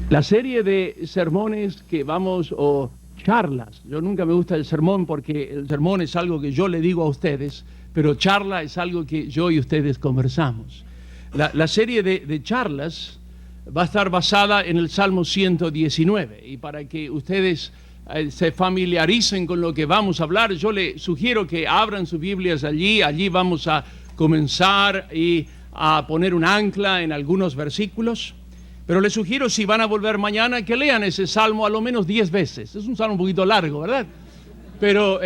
La serie de sermones que vamos, o charlas, yo nunca me gusta el sermón porque el sermón es algo que yo le digo a ustedes, pero charla es algo que yo y ustedes conversamos. La serie de charlas va a estar basada en el Salmo 119, y para que ustedes se familiaricen con lo que vamos a hablar, yo les sugiero que abran sus Biblias allí vamos a comenzar y a poner un ancla en algunos versículos. Pero les sugiero, si van a volver mañana, que lean ese salmo a lo menos 10 veces. Es un salmo un poquito largo, ¿verdad? Pero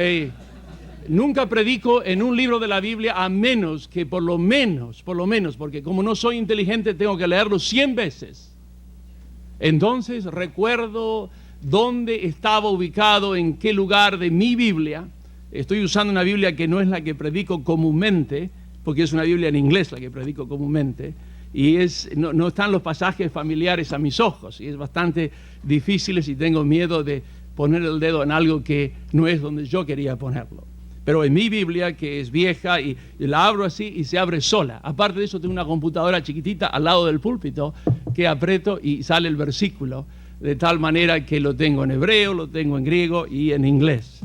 nunca predico en un libro de la Biblia a menos que por lo menos, porque como no soy inteligente tengo que leerlo 100 veces. Entonces recuerdo dónde estaba ubicado, en qué lugar de mi Biblia. Estoy usando una Biblia que no es la que predico comúnmente, porque es una Biblia en inglés la que predico comúnmente. Y no están los pasajes familiares a mis ojos, y es bastante difícil y tengo miedo de poner el dedo en algo que no es donde yo quería ponerlo. Pero en mi Biblia, que es vieja, y la abro así y se abre sola. Aparte de eso, tengo una computadora chiquitita al lado del púlpito que aprieto y sale el versículo, de tal manera que lo tengo en hebreo, lo tengo en griego y en inglés.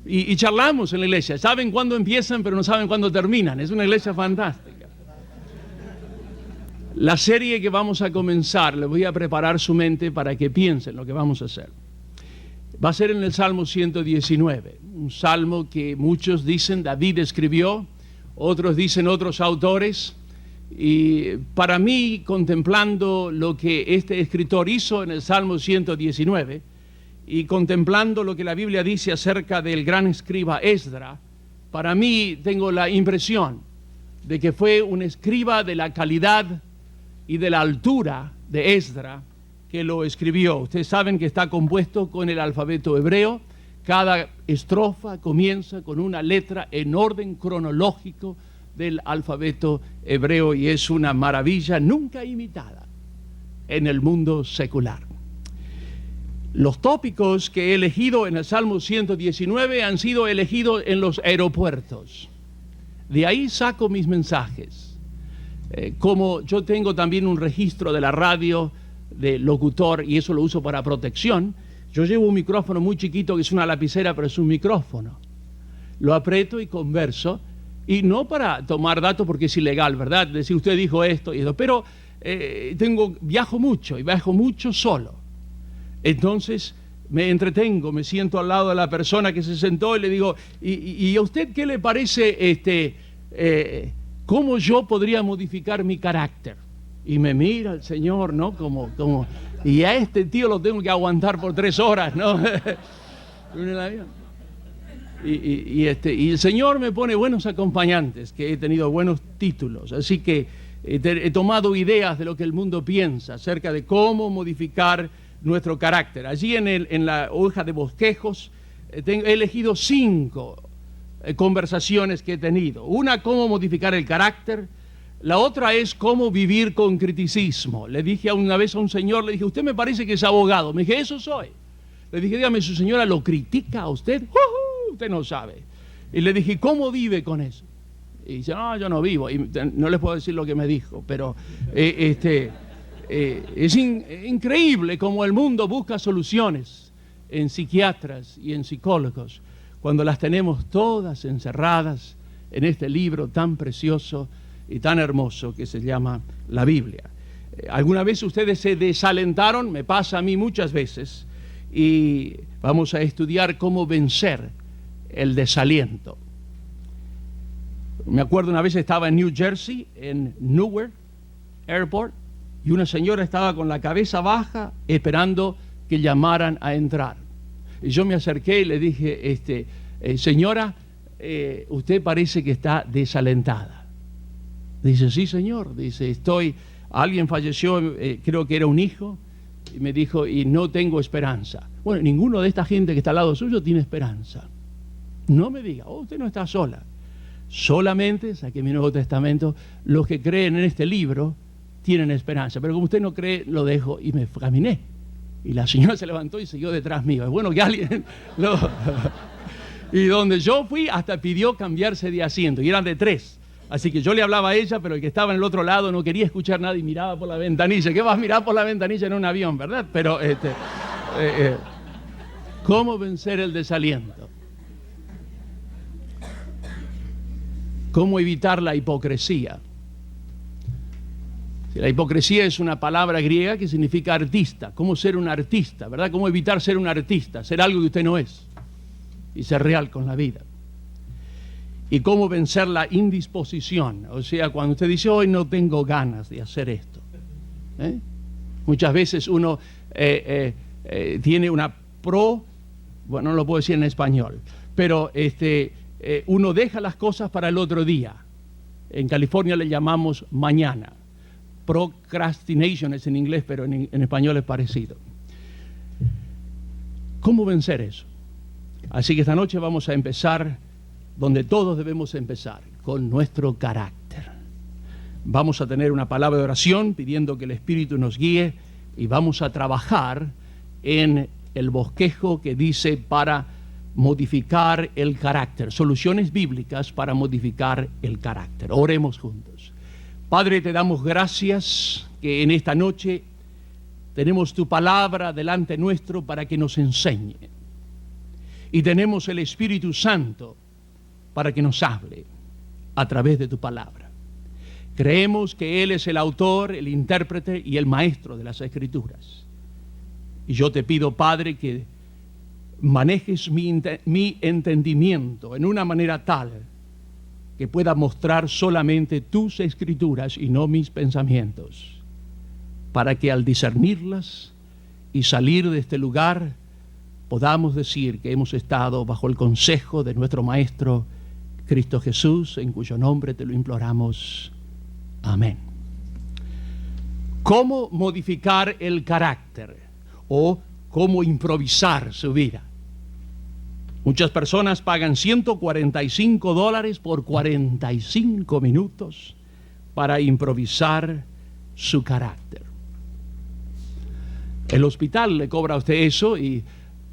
Y charlamos en la iglesia. Saben cuándo empiezan, pero no saben cuándo terminan. Es una iglesia fantástica. La serie que vamos a comenzar, les voy a preparar su mente para que piensen lo que vamos a hacer. Va a ser en el Salmo 119, un salmo que muchos dicen David escribió, otros dicen otros autores, y para mí, contemplando lo que este escritor hizo en el Salmo 119, y contemplando lo que la Biblia dice acerca del gran escriba Esdra, para mí tengo la impresión de que fue un escriba de la calidad y de la altura de Esdra que lo escribió. Ustedes saben que está compuesto con el alfabeto hebreo. Cada estrofa comienza con una letra en orden cronológico del alfabeto hebreo, y es una maravilla nunca imitada en el mundo secular. Los tópicos que he elegido en el Salmo 119 han sido elegidos en los aeropuertos. De ahí saco mis mensajes. Como yo tengo también un registro de la radio de locutor, y eso lo uso para protección, yo llevo un micrófono muy chiquito que es una lapicera, pero es un micrófono. Lo aprieto y converso, y no para tomar datos porque es ilegal, ¿verdad? Decir, usted dijo esto y esto, pero viajo mucho y viajo mucho solo. Entonces me entretengo, me siento al lado de la persona que se sentó y le digo, ¿y a usted qué le parece cómo yo podría modificar mi carácter? Y me mira el Señor, ¿no? Como y a este tío lo tengo que aguantar por 3 horas, ¿no? y el Señor me pone buenos acompañantes, que he tenido buenos títulos, así que he tomado ideas de lo que el mundo piensa acerca de cómo modificar nuestro carácter. Allí en la hoja de bosquejos he elegido 5 conversaciones que he tenido. Una, cómo modificar el carácter. La otra es cómo vivir con criticismo. Le dije una vez a un señor, le dije, usted me parece que es abogado. Me dije, eso soy. Le dije, dígame, ¿su señora lo critica a usted? Usted no sabe. Y le dije, ¿cómo vive con eso? Y dice, no, yo no vivo. Y no les puedo decir lo que me dijo, pero es increíble cómo el mundo busca soluciones en psiquiatras y en psicólogos, cuando las tenemos todas encerradas en este libro tan precioso y tan hermoso que se llama la Biblia. ¿Alguna vez ustedes se desalentaron? Me pasa a mí muchas veces, y vamos a estudiar cómo vencer el desaliento. Me acuerdo una vez estaba en New Jersey, en Newark Airport, y una señora estaba con la cabeza baja esperando que llamaran a entrar. Y yo me acerqué y le dije, señora, usted parece que está desalentada. Dice, sí, señor. Dice, alguien falleció, creo que era un hijo, y me dijo, y no tengo esperanza. Bueno, ninguno de esta gente que está al lado suyo tiene esperanza. No me diga, usted no está sola. Solamente, saqué mi Nuevo Testamento, los que creen en este libro tienen esperanza. Pero como usted no cree, lo dejo y me caminé. Y la señora se levantó y siguió detrás mío. Es bueno que alguien lo... Y donde yo fui, hasta pidió cambiarse de asiento. Y eran de 3. Así que yo le hablaba a ella, pero el que estaba en el otro lado no quería escuchar nada y miraba por la ventanilla. ¿Qué vas a mirar por la ventanilla en un avión, verdad? Pero, ¿cómo vencer el desaliento? ¿Cómo evitar la hipocresía? La hipocresía es una palabra griega que significa artista. ¿Cómo ser un artista, verdad? ¿Cómo evitar ser un artista? Ser algo que usted no es y ser real con la vida. Y cómo vencer la indisposición. O sea, cuando usted dice, hoy no tengo ganas de hacer esto. Muchas veces uno tiene una bueno, no lo puedo decir en español, pero uno deja las cosas para el otro día. En California le llamamos mañana. Procrastination es en inglés, pero en español es parecido. ¿Cómo vencer eso? Así que esta noche vamos a empezar donde todos debemos empezar, con nuestro carácter. Vamos a tener una palabra de oración pidiendo que el Espíritu nos guíe y vamos a trabajar en el bosquejo que dice para modificar el carácter, soluciones bíblicas para modificar el carácter. Oremos juntos. Padre, te damos gracias que en esta noche tenemos tu palabra delante nuestro para que nos enseñe. Y tenemos el Espíritu Santo para que nos hable a través de tu palabra. Creemos que Él es el autor, el intérprete y el maestro de las Escrituras. Y yo te pido, Padre, que manejes mi entendimiento en una manera tal que pueda mostrar solamente tus Escrituras y no mis pensamientos, para que al discernirlas y salir de este lugar podamos decir que hemos estado bajo el consejo de nuestro Maestro Cristo Jesús, en cuyo nombre te lo imploramos. Amén. ¿Cómo modificar el carácter o cómo improvisar su vida? Muchas personas pagan $145 por 45 minutos para improvisar su carácter. El hospital le cobra a usted eso y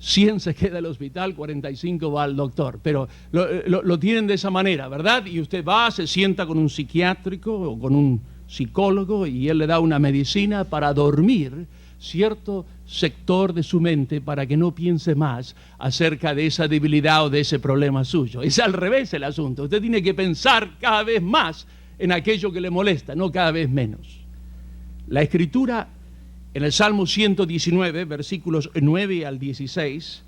100 se queda en el hospital, 45 va al doctor. Pero lo tienen de esa manera, ¿verdad? Y usted va, se sienta con un psiquiátrico o con un psicólogo y él le da una medicina para dormir cierto sector de su mente para que no piense más acerca de esa debilidad o de ese problema suyo. Es al revés el asunto. Usted tiene que pensar cada vez más en aquello que le molesta, no cada vez menos. La Escritura en el Salmo 119, versículos 9 al 16,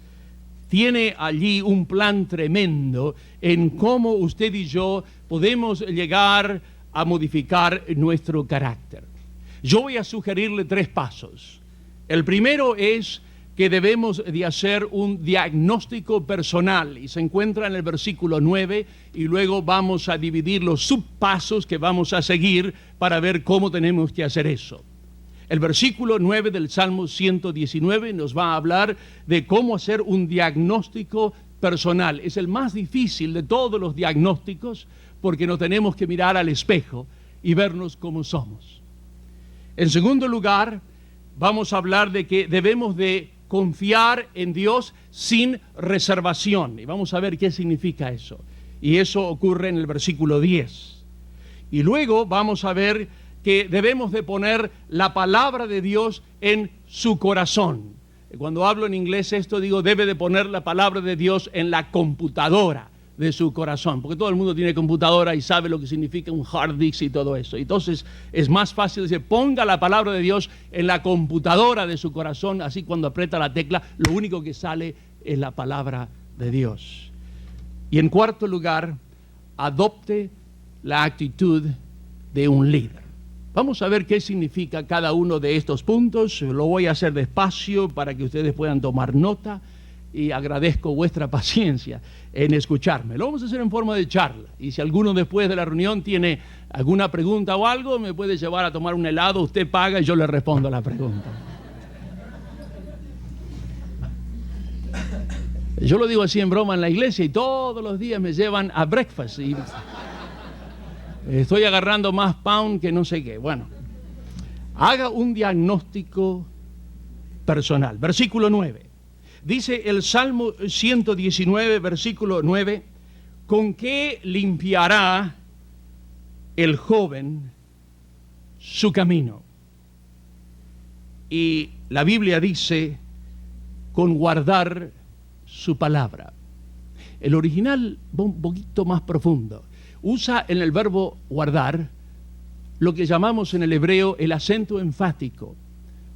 tiene allí un plan tremendo en cómo usted y yo podemos llegar a modificar nuestro carácter. Yo voy a sugerirle 3 pasos. El primero es que debemos de hacer un diagnóstico personal y se encuentra en el versículo 9 y luego vamos a dividir los subpasos que vamos a seguir para ver cómo tenemos que hacer eso. El versículo 9 del Salmo 119 nos va a hablar de cómo hacer un diagnóstico personal. Es el más difícil de todos los diagnósticos porque nos tenemos que mirar al espejo y vernos como somos. En segundo lugar, vamos a hablar de que debemos de confiar en Dios sin reservación. Y vamos a ver qué significa eso. Y eso ocurre en el versículo 10. Y luego vamos a ver que debemos de poner la palabra de Dios en su corazón. Cuando hablo en inglés esto digo, debe de poner la palabra de Dios en la computadora de su corazón, porque todo el mundo tiene computadora y sabe lo que significa un hard disk y todo eso. Entonces es más fácil decir, ponga la palabra de Dios en la computadora de su corazón, así cuando aprieta la tecla, lo único que sale es la palabra de Dios. Y en cuarto lugar, adopte la actitud de un líder. Vamos a ver qué significa cada uno de estos puntos. Lo voy a hacer despacio para que ustedes puedan tomar nota y agradezco vuestra paciencia en escucharme. Lo vamos a hacer en forma de charla y si alguno después de la reunión tiene alguna pregunta o algo, me puede llevar a tomar un helado, usted paga y yo le respondo a la pregunta. Yo lo digo así en broma en la iglesia y todos los días me llevan a breakfast y estoy agarrando más pound que no sé qué. Bueno, haga un diagnóstico personal. Versículo 9. Dice el Salmo 119, versículo 9, ¿con qué limpiará el joven su camino. Y la Biblia dice, con guardar su palabra. El original va un poquito más profundo. Usa en el verbo guardar lo que llamamos en el hebreo el acento enfático,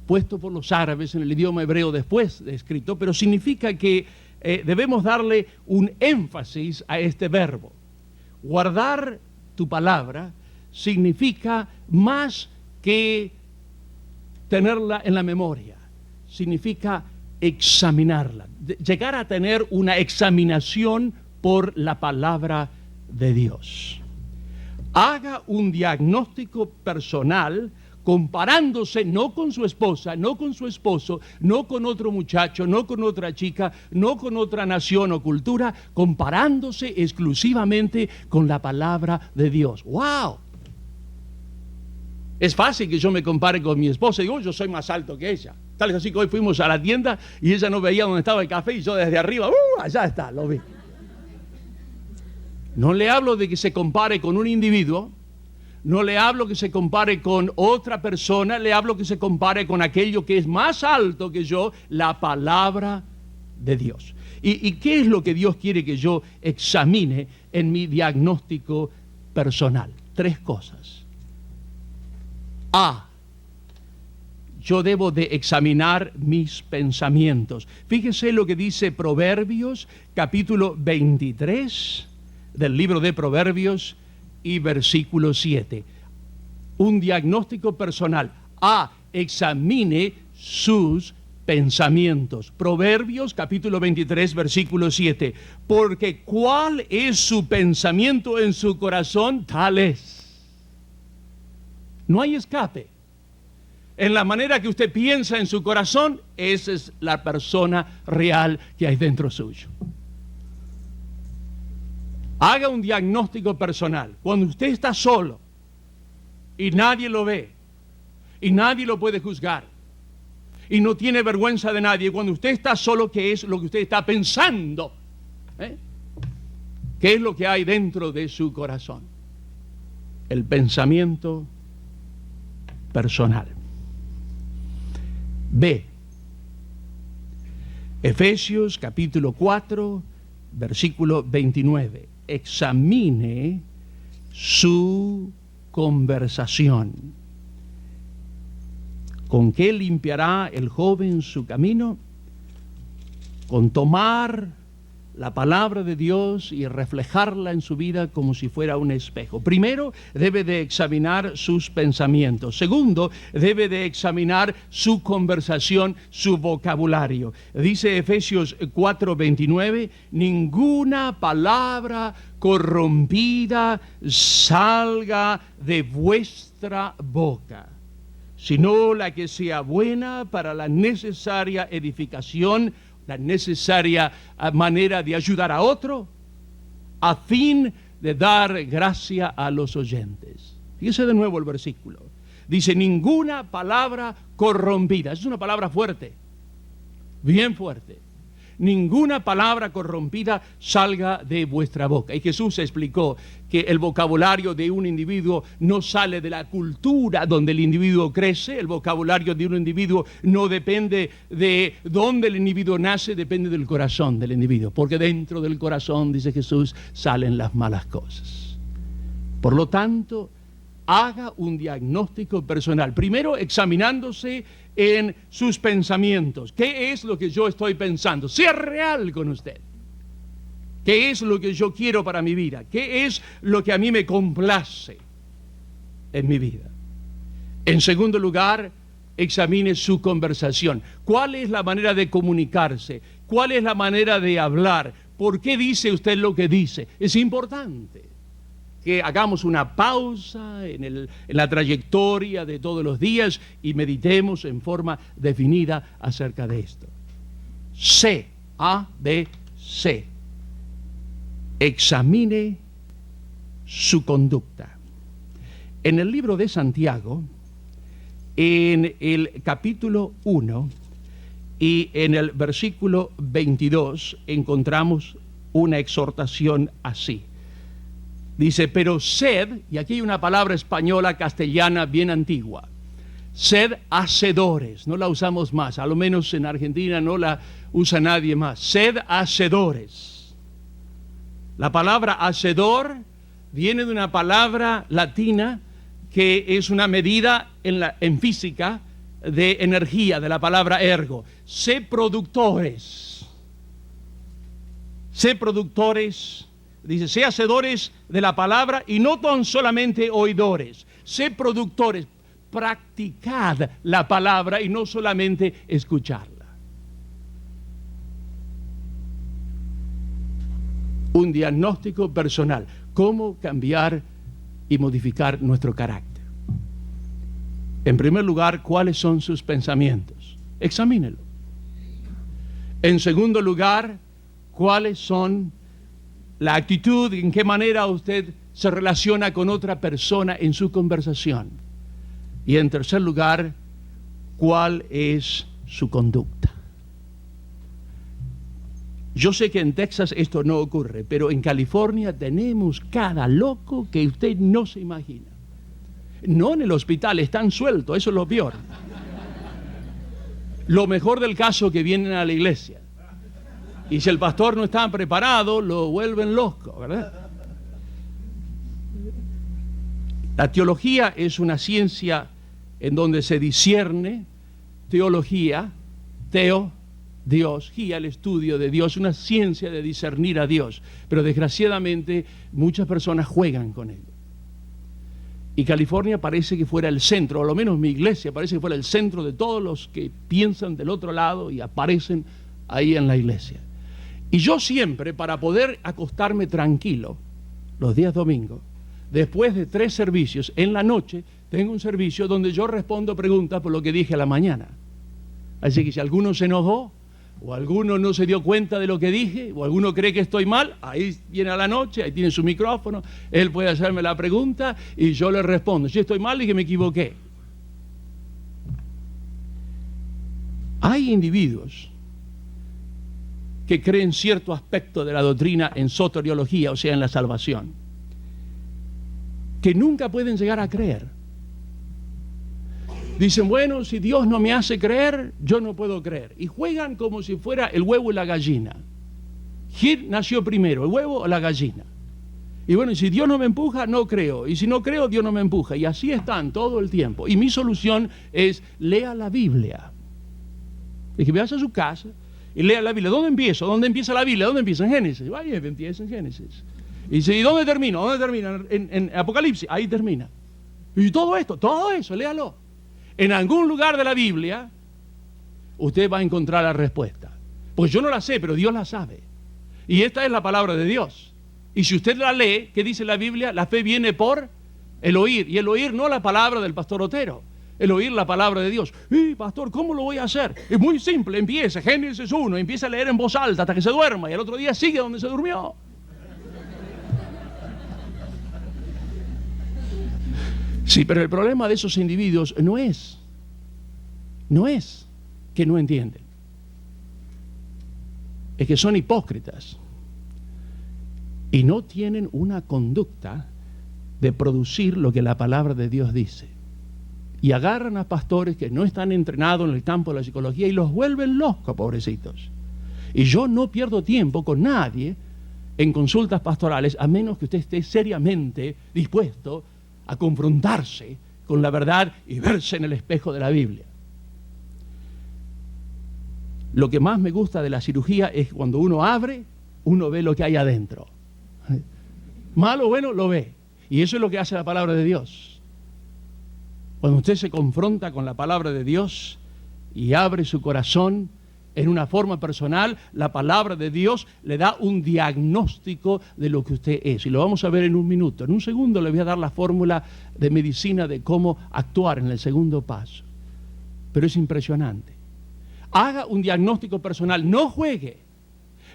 puesto por los árabes en el idioma hebreo después de escrito, pero significa que debemos darle un énfasis a este verbo. Guardar tu palabra significa más que tenerla en la memoria, significa examinarla, llegar a tener una examinación por la palabra de Dios. Haga un diagnóstico personal comparándose no con su esposa, no con su esposo, no con otro muchacho, no con otra chica, no con otra nación o cultura, comparándose exclusivamente con la palabra de Dios. ¡Wow! Es fácil que yo me compare con mi esposa y digo, yo soy más alto que ella. Tal es así que hoy fuimos a la tienda y ella no veía dónde estaba el café y yo desde arriba, allá está, lo vi. No le hablo de que se compare con un individuo, no le hablo que se compare con otra persona, le hablo que se compare con aquello que es más alto que yo, la palabra de Dios. ¿Y qué es lo que Dios quiere que yo examine en mi diagnóstico personal? 3 cosas. A, yo debo de examinar mis pensamientos. Fíjese lo que dice Proverbios, capítulo 23 del libro de Proverbios y versículo 7. Un diagnóstico personal. A, examine sus pensamientos. Proverbios, capítulo 23, versículo 7. Porque cuál es su pensamiento en su corazón, tal es. No hay escape. En la manera que usted piensa en su corazón, esa es la persona real que hay dentro suyo. Haga un diagnóstico personal. Cuando usted está solo y nadie lo ve y nadie lo puede juzgar y no tiene vergüenza de nadie, cuando usted está solo, ¿qué es lo que usted está pensando? ¿Qué es lo que hay dentro de su corazón? El pensamiento personal. B. Efesios capítulo 4, versículo 29. Examine su conversación. ¿Con qué limpiará el joven su camino? Con tomar la palabra de Dios y reflejarla en su vida como si fuera un espejo. Primero, debe de examinar sus pensamientos. Segundo, debe de examinar su conversación, su vocabulario. Dice Efesios 4:29, ninguna palabra corrompida salga de vuestra boca, sino la que sea buena para la necesaria edificación, la necesaria manera de ayudar a otro, a fin de dar gracia a los oyentes. Fíjese de nuevo el versículo. Dice, ninguna palabra corrompida. Es una palabra fuerte, bien fuerte. Ninguna palabra corrompida salga de vuestra boca. Y Jesús explicó que el vocabulario de un individuo no sale de la cultura donde el individuo crece. El vocabulario de un individuo no depende de dónde el individuo nace, depende del corazón del individuo. Porque dentro del corazón, dice Jesús, salen las malas cosas. Por lo tanto, haga un diagnóstico personal. Primero, examinándose en sus pensamientos. ¿Qué es lo que yo estoy pensando? Sea real con usted. ¿Qué es lo que yo quiero para mi vida? ¿Qué es lo que a mí me complace en mi vida? En segundo lugar, examine su conversación. ¿Cuál es la manera de comunicarse? ¿Cuál es la manera de hablar? ¿Por qué dice usted lo que dice? Es importante que hagamos una pausa en la trayectoria de todos los días y meditemos en forma definida acerca de esto. C, A, B, C. Examine su conducta. En el libro de Santiago, en el capítulo 1 y en el versículo 22, encontramos una exhortación así. Dice, pero sed, y aquí hay una palabra española castellana bien antigua, sed hacedores, no la usamos más, a lo menos en Argentina no la usa nadie más, sed hacedores. La palabra hacedor viene de una palabra latina que es una medida en física de energía, de la palabra ergo. Sé productores, dice, sé hacedores de la palabra y no tan solamente oidores, sé productores, practicad la palabra y no solamente escucharla. Un diagnóstico personal, cómo cambiar y modificar nuestro carácter. En primer lugar, ¿cuáles son sus pensamientos? Examínelo. En segundo lugar, ¿cuáles son la actitud, en qué manera usted se relaciona con otra persona en su conversación? Y en tercer lugar, ¿cuál es su conducta? Yo sé que en Texas esto no ocurre, pero en California tenemos cada loco que usted no se imagina. No en el hospital, están sueltos, eso es lo peor. Lo mejor del caso que vienen a la iglesia. Y si el pastor no está preparado, lo vuelven loco, ¿verdad? La teología es una ciencia en donde se discierne teología, Dios, guía el estudio de Dios, una ciencia de discernir a Dios. Pero desgraciadamente muchas personas juegan con ello. Y California parece que fuera el centro, o al menos mi iglesia parece que fuera el centro de todos los que piensan del otro lado y aparecen ahí en la iglesia. Y yo siempre, para poder acostarme tranquilo los días domingos, después de 3 servicios, en la noche tengo un servicio donde yo respondo preguntas por lo que dije a la mañana. Así que si alguno se enojó, o alguno no se dio cuenta de lo que dije, o alguno cree que estoy mal, ahí viene a la noche, ahí tiene su micrófono, él puede hacerme la pregunta y yo le respondo. Si estoy mal y que me equivoqué. Hay individuos que creen cierto aspecto de la doctrina en soteriología, o sea, en la salvación, que nunca pueden llegar a creer. Dicen, bueno, si Dios no me hace creer, yo no puedo creer. Y juegan como si fuera el huevo y la gallina. ¿Quién nació primero, el huevo o la gallina? Y bueno, si Dios no me empuja, no creo. Y si no creo, Dios no me empuja. Y así están todo el tiempo. Y mi solución es, lea la Biblia. Y que vayas a su casa y lea la Biblia. ¿Dónde empiezo? ¿Dónde empieza la Biblia? ¿Dónde empieza? En Génesis. Vaya, empieza en Génesis. Y dice, ¿y dónde termina? ¿Dónde termina? En Apocalipsis. Ahí termina. Y todo eso, léalo. En algún lugar de la Biblia, usted va a encontrar la respuesta. Pues yo no la sé, pero Dios la sabe. Y esta es la palabra de Dios. Y si usted la lee, ¿qué dice la Biblia? La fe viene por el oír. Y el oír no la palabra del pastor Otero. El oír la palabra de Dios. Pastor, ¿cómo lo voy a hacer? Es muy simple, empieza, Génesis 1, empieza a leer en voz alta hasta que se duerma. Y al otro día sigue donde se durmió. Sí, pero el problema de esos individuos no es que no entienden. Es que son hipócritas y no tienen una conducta de producir lo que la palabra de Dios dice. Y agarran a pastores que no están entrenados en el campo de la psicología y los vuelven locos, pobrecitos. Y yo no pierdo tiempo con nadie en consultas pastorales, a menos que usted esté seriamente dispuesto a confrontarse con la verdad y verse en el espejo de la Biblia. Lo que más me gusta de la cirugía es cuando uno abre, uno ve lo que hay adentro. Malo o bueno, lo ve. Y eso es lo que hace la palabra de Dios. Cuando usted se confronta con la palabra de Dios y abre su corazón en una forma personal, la palabra de Dios le da un diagnóstico de lo que usted es. Y lo vamos a ver en un minuto. En un segundo le voy a dar la fórmula de medicina de cómo actuar en el segundo paso. Pero es impresionante. Haga un diagnóstico personal. No juegue.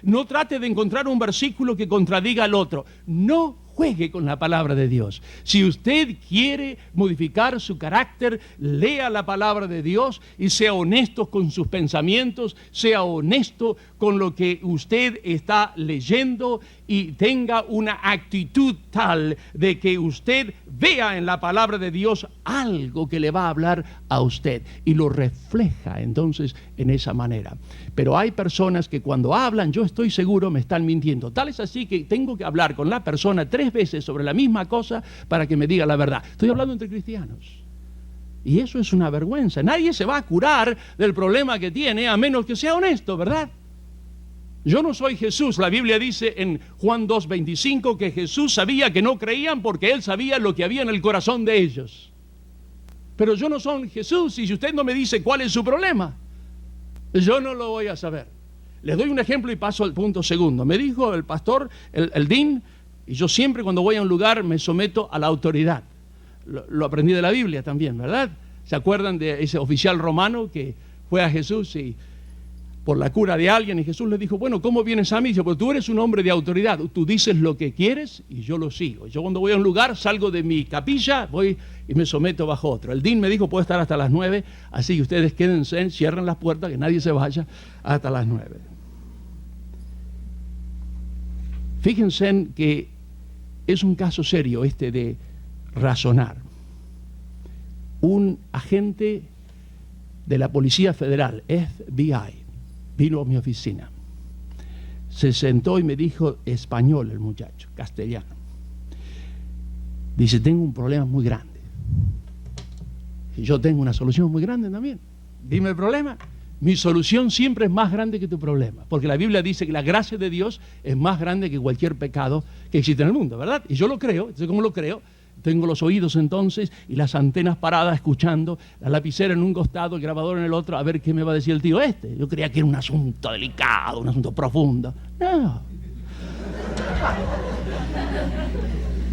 No trate de encontrar un versículo que contradiga al otro. No juegue con la palabra de Dios. Si usted quiere modificar su carácter, lea la palabra de Dios y sea honesto con sus pensamientos, sea honesto con lo que usted está leyendo y tenga una actitud tal de que usted vea en la palabra de Dios algo que le va a hablar a usted y lo refleja entonces en esa manera. Pero hay personas que cuando hablan, yo estoy seguro, me están mintiendo. Tal es así que tengo que hablar con la persona 3 veces sobre la misma cosa para que me diga la verdad. Estoy hablando entre cristianos. Y eso es una vergüenza. Nadie se va a curar del problema que tiene a menos que sea honesto, ¿verdad? Yo no soy Jesús. La Biblia dice en Juan 2:25 que Jesús sabía que no creían porque Él sabía lo que había en el corazón de ellos. Pero yo no soy Jesús y si usted no me dice cuál es su problema, yo no lo voy a saber. Les doy un ejemplo y paso al punto segundo. Me dijo el pastor, el dean, y yo siempre cuando voy a un lugar me someto a la autoridad. Lo aprendí de la Biblia también, ¿verdad? ¿Se acuerdan de ese oficial romano que fue a Jesús y por la cura de alguien y Jesús le dijo, bueno, ¿cómo vienes a mí? Dice, pues tú eres un hombre de autoridad, tú dices lo que quieres y yo lo sigo. Yo cuando voy a un lugar salgo de mi capilla, voy y me someto bajo otro. El dean me dijo, puede estar hasta las 9, así que ustedes quédense, cierren las puertas, que nadie se vaya hasta las 9. Fíjense en que es un caso serio este de razonar. Un agente de la Policía Federal, FBI, vino a mi oficina. Se sentó y me dijo español el muchacho, castellano. Dice, tengo un problema muy grande. Y yo tengo una solución muy grande también. Dime el problema. Mi solución siempre es más grande que tu problema. Porque la Biblia dice que la gracia de Dios es más grande que cualquier pecado que existe en el mundo, ¿verdad? Y yo lo creo. Entonces, ¿cómo lo creo? Tengo los oídos entonces y las antenas paradas escuchando, la lapicera en un costado, el grabador en el otro, a ver qué me va a decir el tío este. Yo creía que era un asunto delicado, un asunto profundo. No.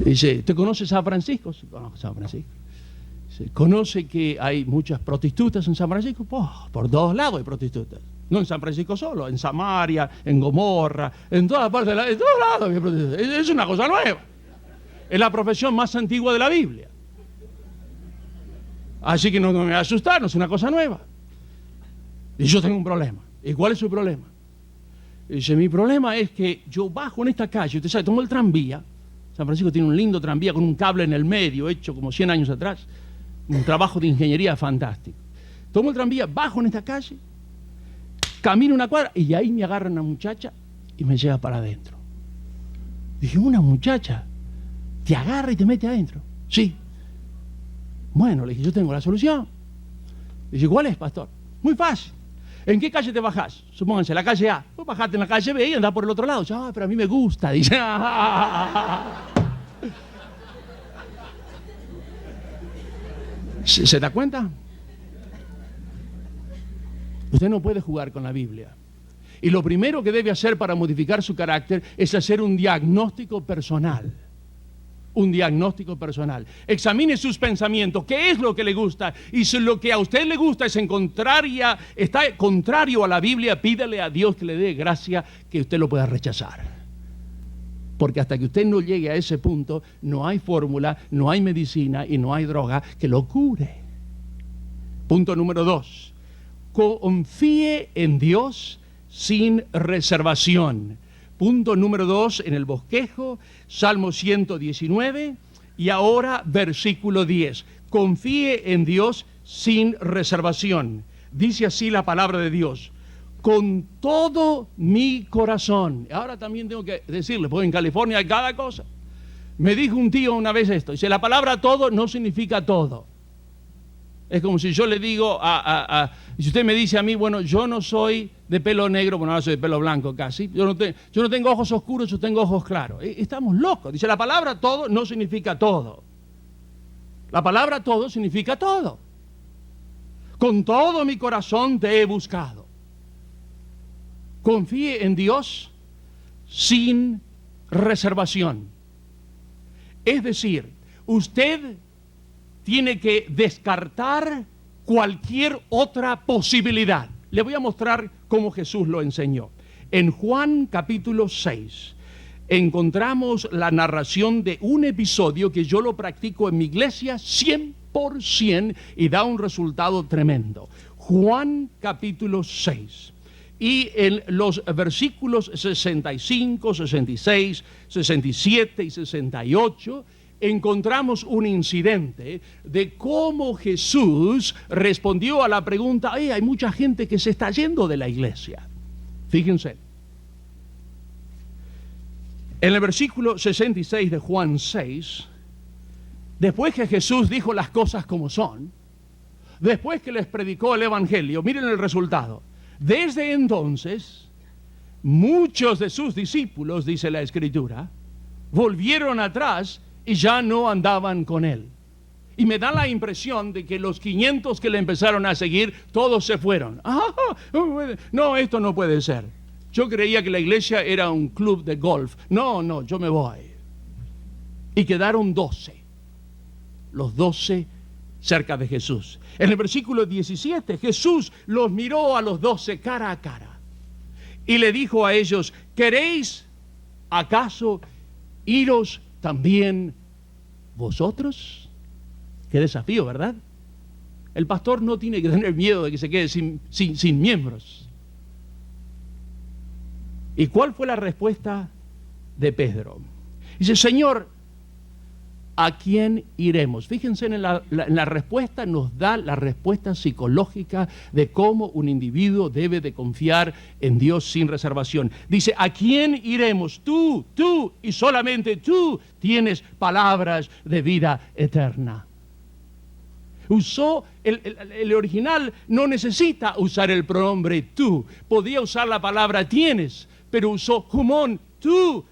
Dice, ¿te conoces San Francisco? Sí, conozco San Francisco. Dice, ¿conoce que hay muchas prostitutas en San Francisco? Por todos lados hay prostitutas. No en San Francisco solo, en Samaria, en Gomorra, en todas partes, en todos lados hay prostitutas. Es una cosa nueva. Es la profesión más antigua de la Biblia. Así que no me va a asustar, no es una cosa nueva. Y yo tengo un problema. ¿Y cuál es su problema? Y dice, mi problema es que yo bajo en esta calle, usted sabe, tomo el tranvía. San Francisco tiene un lindo tranvía con un cable en el medio, hecho como 100 años atrás. Un trabajo de ingeniería fantástico. Tomo el tranvía, bajo en esta calle, camino una cuadra y ahí me agarra una muchacha y me lleva para adentro. Dije, una muchacha te agarra y te mete adentro. Sí. Bueno, le dije, yo tengo la solución. Le dije, ¿cuál es, pastor? Muy fácil. ¿En qué calle te bajás? Supónganse, la calle A. Pues bajate en la calle B y andá por el otro lado. Ah, pero a mí me gusta. Dice, ¿Se da cuenta? Usted no puede jugar con la Biblia. Y lo primero que debe hacer para modificar su carácter es hacer un diagnóstico personal. Un diagnóstico personal. Examine sus pensamientos. ¿Qué es lo que le gusta? Y si lo que a usted le gusta está contrario a la Biblia, pídale a Dios que le dé gracia que usted lo pueda rechazar. Porque hasta que usted no llegue a ese punto, no hay fórmula, no hay medicina y no hay droga que lo cure. Punto número 2. Confíe en Dios sin reservación. Punto número 2 en el bosquejo, Salmo 119 y ahora versículo 10. Confíe en Dios sin reservación. Dice así la palabra de Dios. Con todo mi corazón. Ahora también tengo que decirle, porque en California hay cada cosa. Me dijo un tío una vez esto. Dice, la palabra todo no significa todo. Es como si yo le digo si usted me dice a mí, bueno, yo no soy de pelo negro, bueno, ahora soy de pelo blanco casi, yo no tengo ojos oscuros, yo tengo ojos claros. Estamos locos. Dice, la palabra todo no significa todo. La palabra todo significa todo. Con todo mi corazón te he buscado. Confíe en Dios sin reservación. Es decir, usted tiene que descartar cualquier otra posibilidad. Le voy a mostrar cómo Jesús lo enseñó. En Juan capítulo 6, encontramos la narración de un episodio que yo lo practico en mi iglesia 100% y da un resultado tremendo. Juan capítulo 6. Y en los versículos 65, 66, 67 y 68 encontramos un incidente de cómo Jesús respondió a la pregunta: hay mucha gente que se está yendo de la iglesia. Fíjense. En el versículo 66 de Juan 6, después que Jesús dijo las cosas como son, después que les predicó el evangelio, miren el resultado. Desde entonces, muchos de sus discípulos, dice la Escritura, volvieron atrás y ya no andaban con él. Y me da la impresión de que los 500 que le empezaron a seguir, todos se fueron. No, esto no puede ser. Yo creía que la iglesia era un club de golf. No, yo me voy. Y quedaron 12. Los 12 cerca de Jesús. En el versículo 17, Jesús los miró a los 12 cara a cara y le dijo a ellos: ¿queréis acaso iros también vosotros? Qué desafío, ¿verdad? El pastor no tiene que tener miedo de que se quede sin miembros. ¿Y cuál fue la respuesta de Pedro? Dice: Señor, ¿a quién iremos? Fíjense en la respuesta, nos da la respuesta psicológica de cómo un individuo debe de confiar en Dios sin reservación. Dice: ¿a quién iremos? Tú y solamente tú tienes palabras de vida eterna. Usó, el original no necesita usar el pronombre tú. Podía usar la palabra tienes, pero usó humón, tú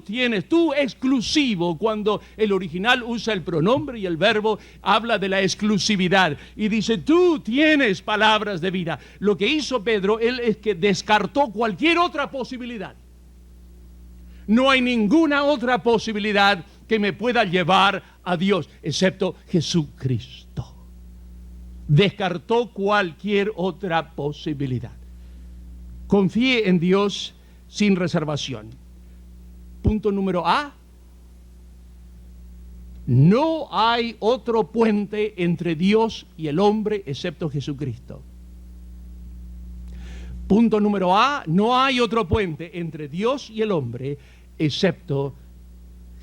tienes, tú exclusivo. Cuando el original usa el pronombre y el verbo, habla de la exclusividad. Y dice: tú tienes palabras de vida. Lo que hizo Pedro, él es que descartó cualquier otra posibilidad. No hay ninguna otra posibilidad que me pueda llevar a Dios, excepto Jesucristo. Descartó cualquier otra posibilidad. Confíe en Dios sin reservación. Punto número A: no hay otro puente entre Dios y el hombre excepto Jesucristo. Punto número A: no hay otro puente entre Dios y el hombre excepto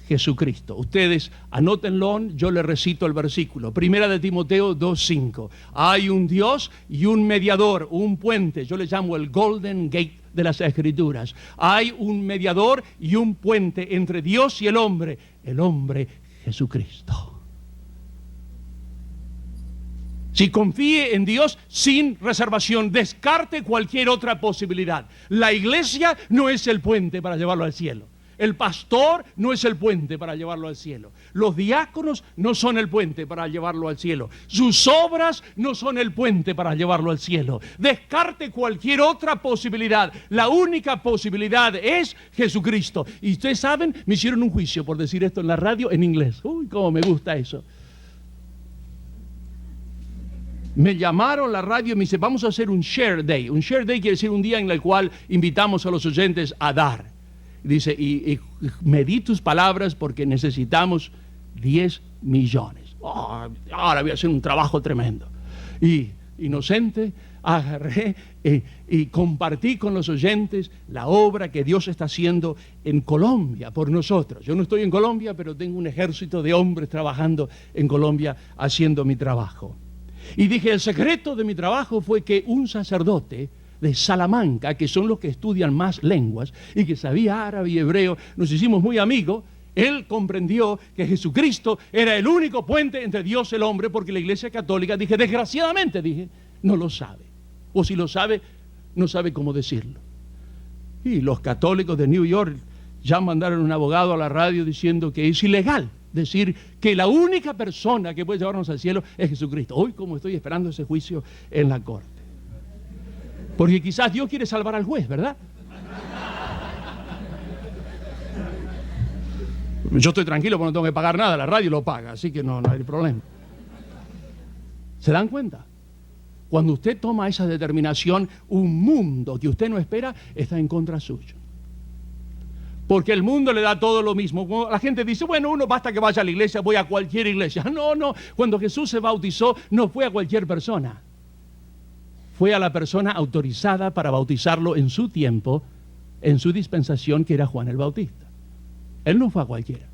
Jesucristo. Ustedes anótenlo, yo les recito el versículo. Primera de Timoteo 2:5. Hay un Dios y un mediador, un puente. Yo le llamo el Golden Gate de las Escrituras. Hay un mediador y un puente entre Dios y el hombre Jesucristo. Si confíe en Dios sin reservación, descarte cualquier otra posibilidad. La iglesia no es el puente para llevarlo al cielo. El pastor no es el puente para llevarlo al cielo. Los diáconos no son el puente para llevarlo al cielo. Sus obras no son el puente para llevarlo al cielo. Descarte cualquier otra posibilidad. La única posibilidad es Jesucristo. Y ustedes saben, me hicieron un juicio por decir esto en la radio en inglés. Uy, cómo me gusta eso. Me llamaron la radio y me dice: vamos a hacer un share day. Un share day quiere decir un día en el cual invitamos a los oyentes a dar. Dice: y medí tus palabras porque necesitamos 10 millones. Ahora voy a hacer un trabajo tremendo. Y inocente, agarré y compartí con los oyentes la obra que Dios está haciendo en Colombia por nosotros. Yo no estoy en Colombia, pero tengo un ejército de hombres trabajando en Colombia haciendo mi trabajo. Y dije: el secreto de mi trabajo fue que un sacerdote de Salamanca, que son los que estudian más lenguas y que sabía árabe y hebreo, nos hicimos muy amigos. Él comprendió que Jesucristo era el único puente entre Dios y el hombre, porque la Iglesia Católica, desgraciadamente, no lo sabe. O si lo sabe, no sabe cómo decirlo. Y los católicos de New York ya mandaron un abogado a la radio diciendo que es ilegal decir que la única persona que puede llevarnos al cielo es Jesucristo. Hoy, como estoy esperando ese juicio en la corte. Porque quizás Dios quiere salvar al juez, ¿verdad? Yo estoy tranquilo porque no tengo que pagar nada, la radio lo paga, así que no hay problema. ¿Se dan cuenta? Cuando usted toma esa determinación, un mundo que usted no espera está en contra suyo. Porque el mundo le da todo lo mismo. Cuando la gente dice, bueno, uno basta que vaya a la iglesia, voy a cualquier iglesia. No, no, cuando Jesús se bautizó, no fue a cualquier persona. Fue a la persona autorizada para bautizarlo en su tiempo, en su dispensación, que era Juan el Bautista. Él no fue a cualquiera.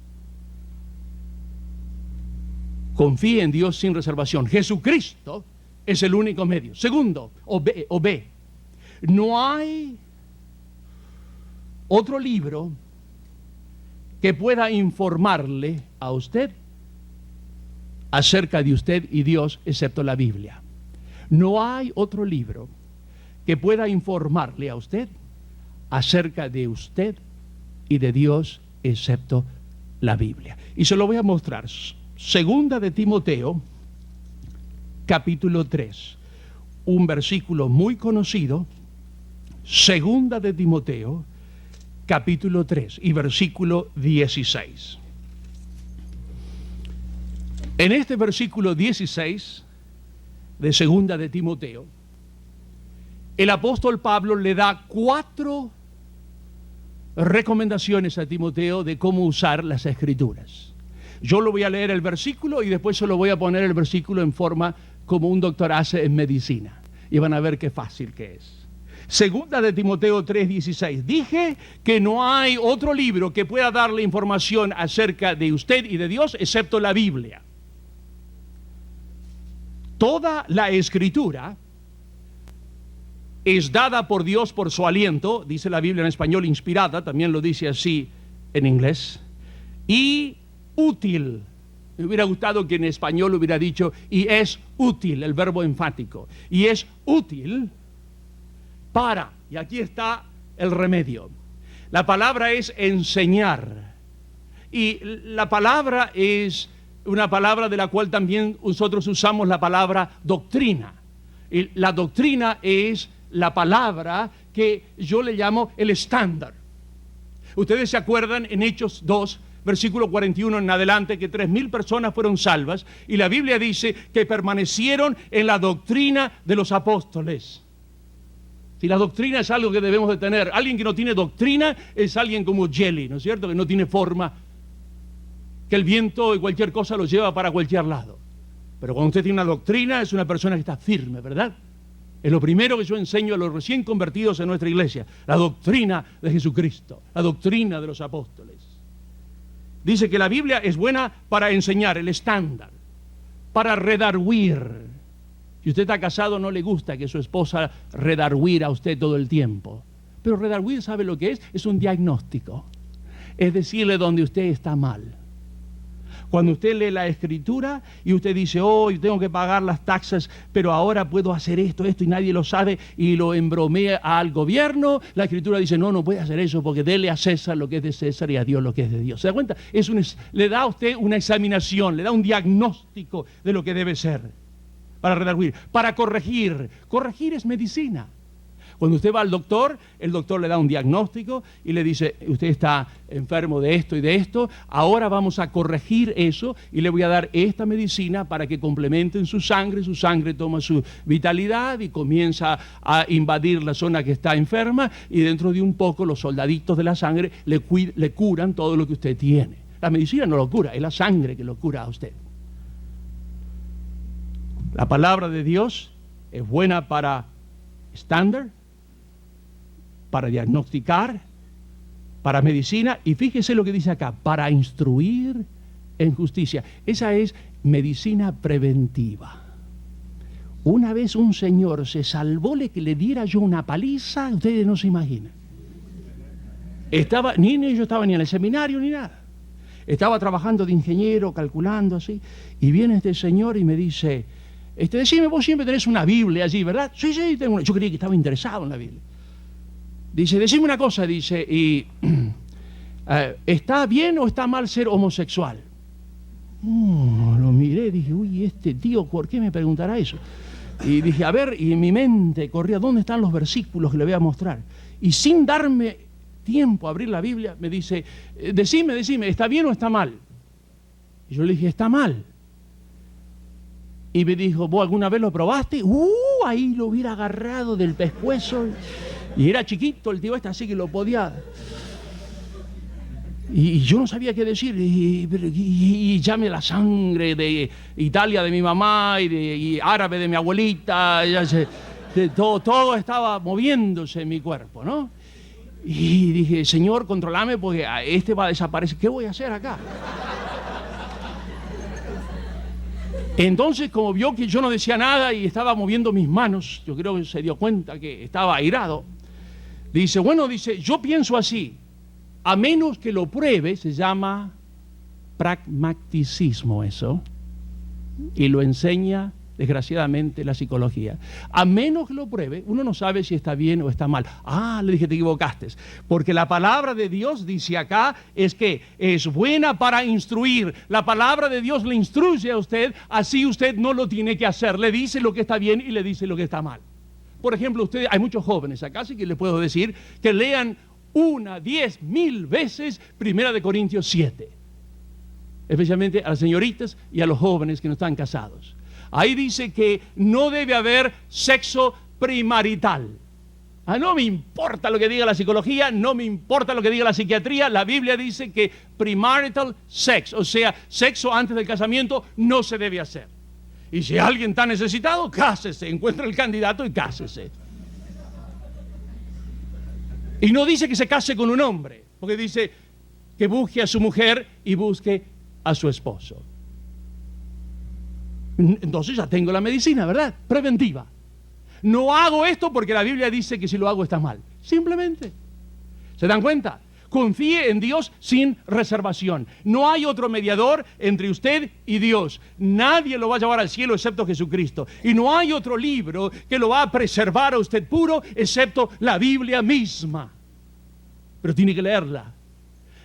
Confíe en Dios sin reservación. Jesucristo es el único medio. Segundo, o B, no hay otro libro que pueda informarle a usted acerca de usted y Dios, excepto la Biblia. No hay otro libro que pueda informarle a usted acerca de usted y de Dios, excepto la Biblia. Y se lo voy a mostrar. Segunda de Timoteo, capítulo 3, un versículo muy conocido. Segunda de Timoteo, capítulo 3 y versículo 16. En este versículo 16 de Segunda de Timoteo, el apóstol Pablo le da 4 recomendaciones a Timoteo de cómo usar las Escrituras. Yo lo voy a leer el versículo y después se lo voy a poner el versículo en forma como un doctor hace en medicina. Y van a ver qué fácil que es. Segunda de Timoteo 3:16. Dije que no hay otro libro que pueda darle información acerca de usted y de Dios excepto la Biblia. Toda la Escritura es dada por Dios por su aliento, dice la Biblia en español, inspirada, también lo dice así en inglés, y útil. Me hubiera gustado que en español hubiera dicho, y es útil, el verbo enfático, y es útil para, y aquí está el remedio. La palabra es enseñar, y la palabra es una palabra de la cual también nosotros usamos la palabra doctrina. Y la doctrina es la palabra que yo le llamo el estándar. Ustedes se acuerdan en Hechos 2, versículo 41 en adelante, que 3,000 personas fueron salvas, y la Biblia dice que permanecieron en la doctrina de los apóstoles. Si la doctrina es algo que debemos de tener, alguien que no tiene doctrina es alguien como jelly, ¿no es cierto? Que no tiene forma, que el viento y cualquier cosa lo lleva para cualquier lado. Pero cuando usted tiene una doctrina, es una persona que está firme, ¿verdad? Es lo primero que yo enseño a los recién convertidos en nuestra iglesia, la doctrina de Jesucristo, la doctrina de los apóstoles. Dice que la Biblia es buena para enseñar, el estándar, para redarguir. Si usted está casado, no le gusta que su esposa redarguir a usted todo el tiempo. Pero redarguir, ¿sabe lo que es? Es un diagnóstico. Es decirle donde usted está mal. Cuando usted lee la Escritura y usted dice, oh, yo tengo que pagar las taxas, pero ahora puedo hacer esto y nadie lo sabe, y lo embromea al gobierno, la Escritura dice, no, no puede hacer eso, porque dele a César lo que es de César y a Dios lo que es de Dios. ¿Se da cuenta? Le da a usted una examinación, le da un diagnóstico de lo que debe ser, para redarguir, para corregir. Corregir es medicina. Cuando usted va al doctor, el doctor le da un diagnóstico y le dice, usted está enfermo de esto y de esto, ahora vamos a corregir eso y le voy a dar esta medicina para que complementen su sangre toma su vitalidad y comienza a invadir la zona que está enferma, y dentro de un poco los soldaditos de la sangre le curan todo lo que usted tiene. La medicina no lo cura, es la sangre que lo cura a usted. La palabra de Dios es buena para estándar, para diagnosticar, para medicina, y fíjese lo que dice acá, para instruir en justicia. Esa es medicina preventiva. Una vez un señor se salvó de que le diera yo una paliza, ustedes no se imaginan. Yo estaba ni en el seminario ni nada. Estaba trabajando de ingeniero, calculando así, y viene este señor y me dice, decime, vos siempre tenés una Biblia allí, ¿verdad? Sí, tengo una. Yo creí que estaba interesado en la Biblia. Dice, decime una cosa, dice, y ¿está bien o está mal ser homosexual? Lo miré, dije, uy, este tío, ¿por qué me preguntará eso? Y dije, a ver, y en mi mente corría, ¿dónde están los versículos que le voy a mostrar? Y sin darme tiempo a abrir la Biblia, me dice, decime, ¿está bien o está mal? Y yo le dije, está mal. Y me dijo, ¿vos alguna vez lo probaste? Ahí lo hubiera agarrado del pescuezo. Y era chiquito el tío así que lo podía. Y yo no sabía qué decir, y llame la sangre de Italia de mi mamá y árabe de mi abuelita, todo estaba moviéndose en mi cuerpo, ¿no? Y dije, Señor, controlame porque este va a desaparecer, ¿qué voy a hacer acá? Entonces, como vio que yo no decía nada y estaba moviendo mis manos, yo creo que se dio cuenta que estaba airado, dice, yo pienso así, a menos que lo pruebe, se llama pragmaticismo eso, y lo enseña desgraciadamente la psicología. A menos que lo pruebe, uno no sabe si está bien o está mal. Le dije, te equivocaste, porque la palabra de Dios dice acá es que es buena para instruir. La palabra de Dios le instruye a usted, así usted no lo tiene que hacer. Le dice lo que está bien y le dice lo que está mal. Por ejemplo, hay muchos jóvenes acá, así que les puedo decir que lean 10,000 veces 1 Corintios 7, especialmente a las señoritas y a los jóvenes que no están casados. Ahí dice que no debe haber sexo primarital. No me importa lo que diga la psicología, no me importa lo que diga la psiquiatría, la Biblia dice que premarital sex, o sea, sexo antes del casamiento, no se debe hacer. Y si alguien está necesitado, cásese, encuentre el candidato y cásese. Y no dice que se case con un hombre, porque dice que busque a su mujer y busque a su esposo. Entonces ya tengo la medicina, ¿verdad? Preventiva. No hago esto porque la Biblia dice que si lo hago está mal. Simplemente. ¿Se dan cuenta? Confíe en Dios sin reservación. No hay otro mediador entre usted y Dios. Nadie lo va a llevar al cielo excepto Jesucristo. Y no hay otro libro que lo va a preservar a usted puro excepto la Biblia misma. Pero tiene que leerla.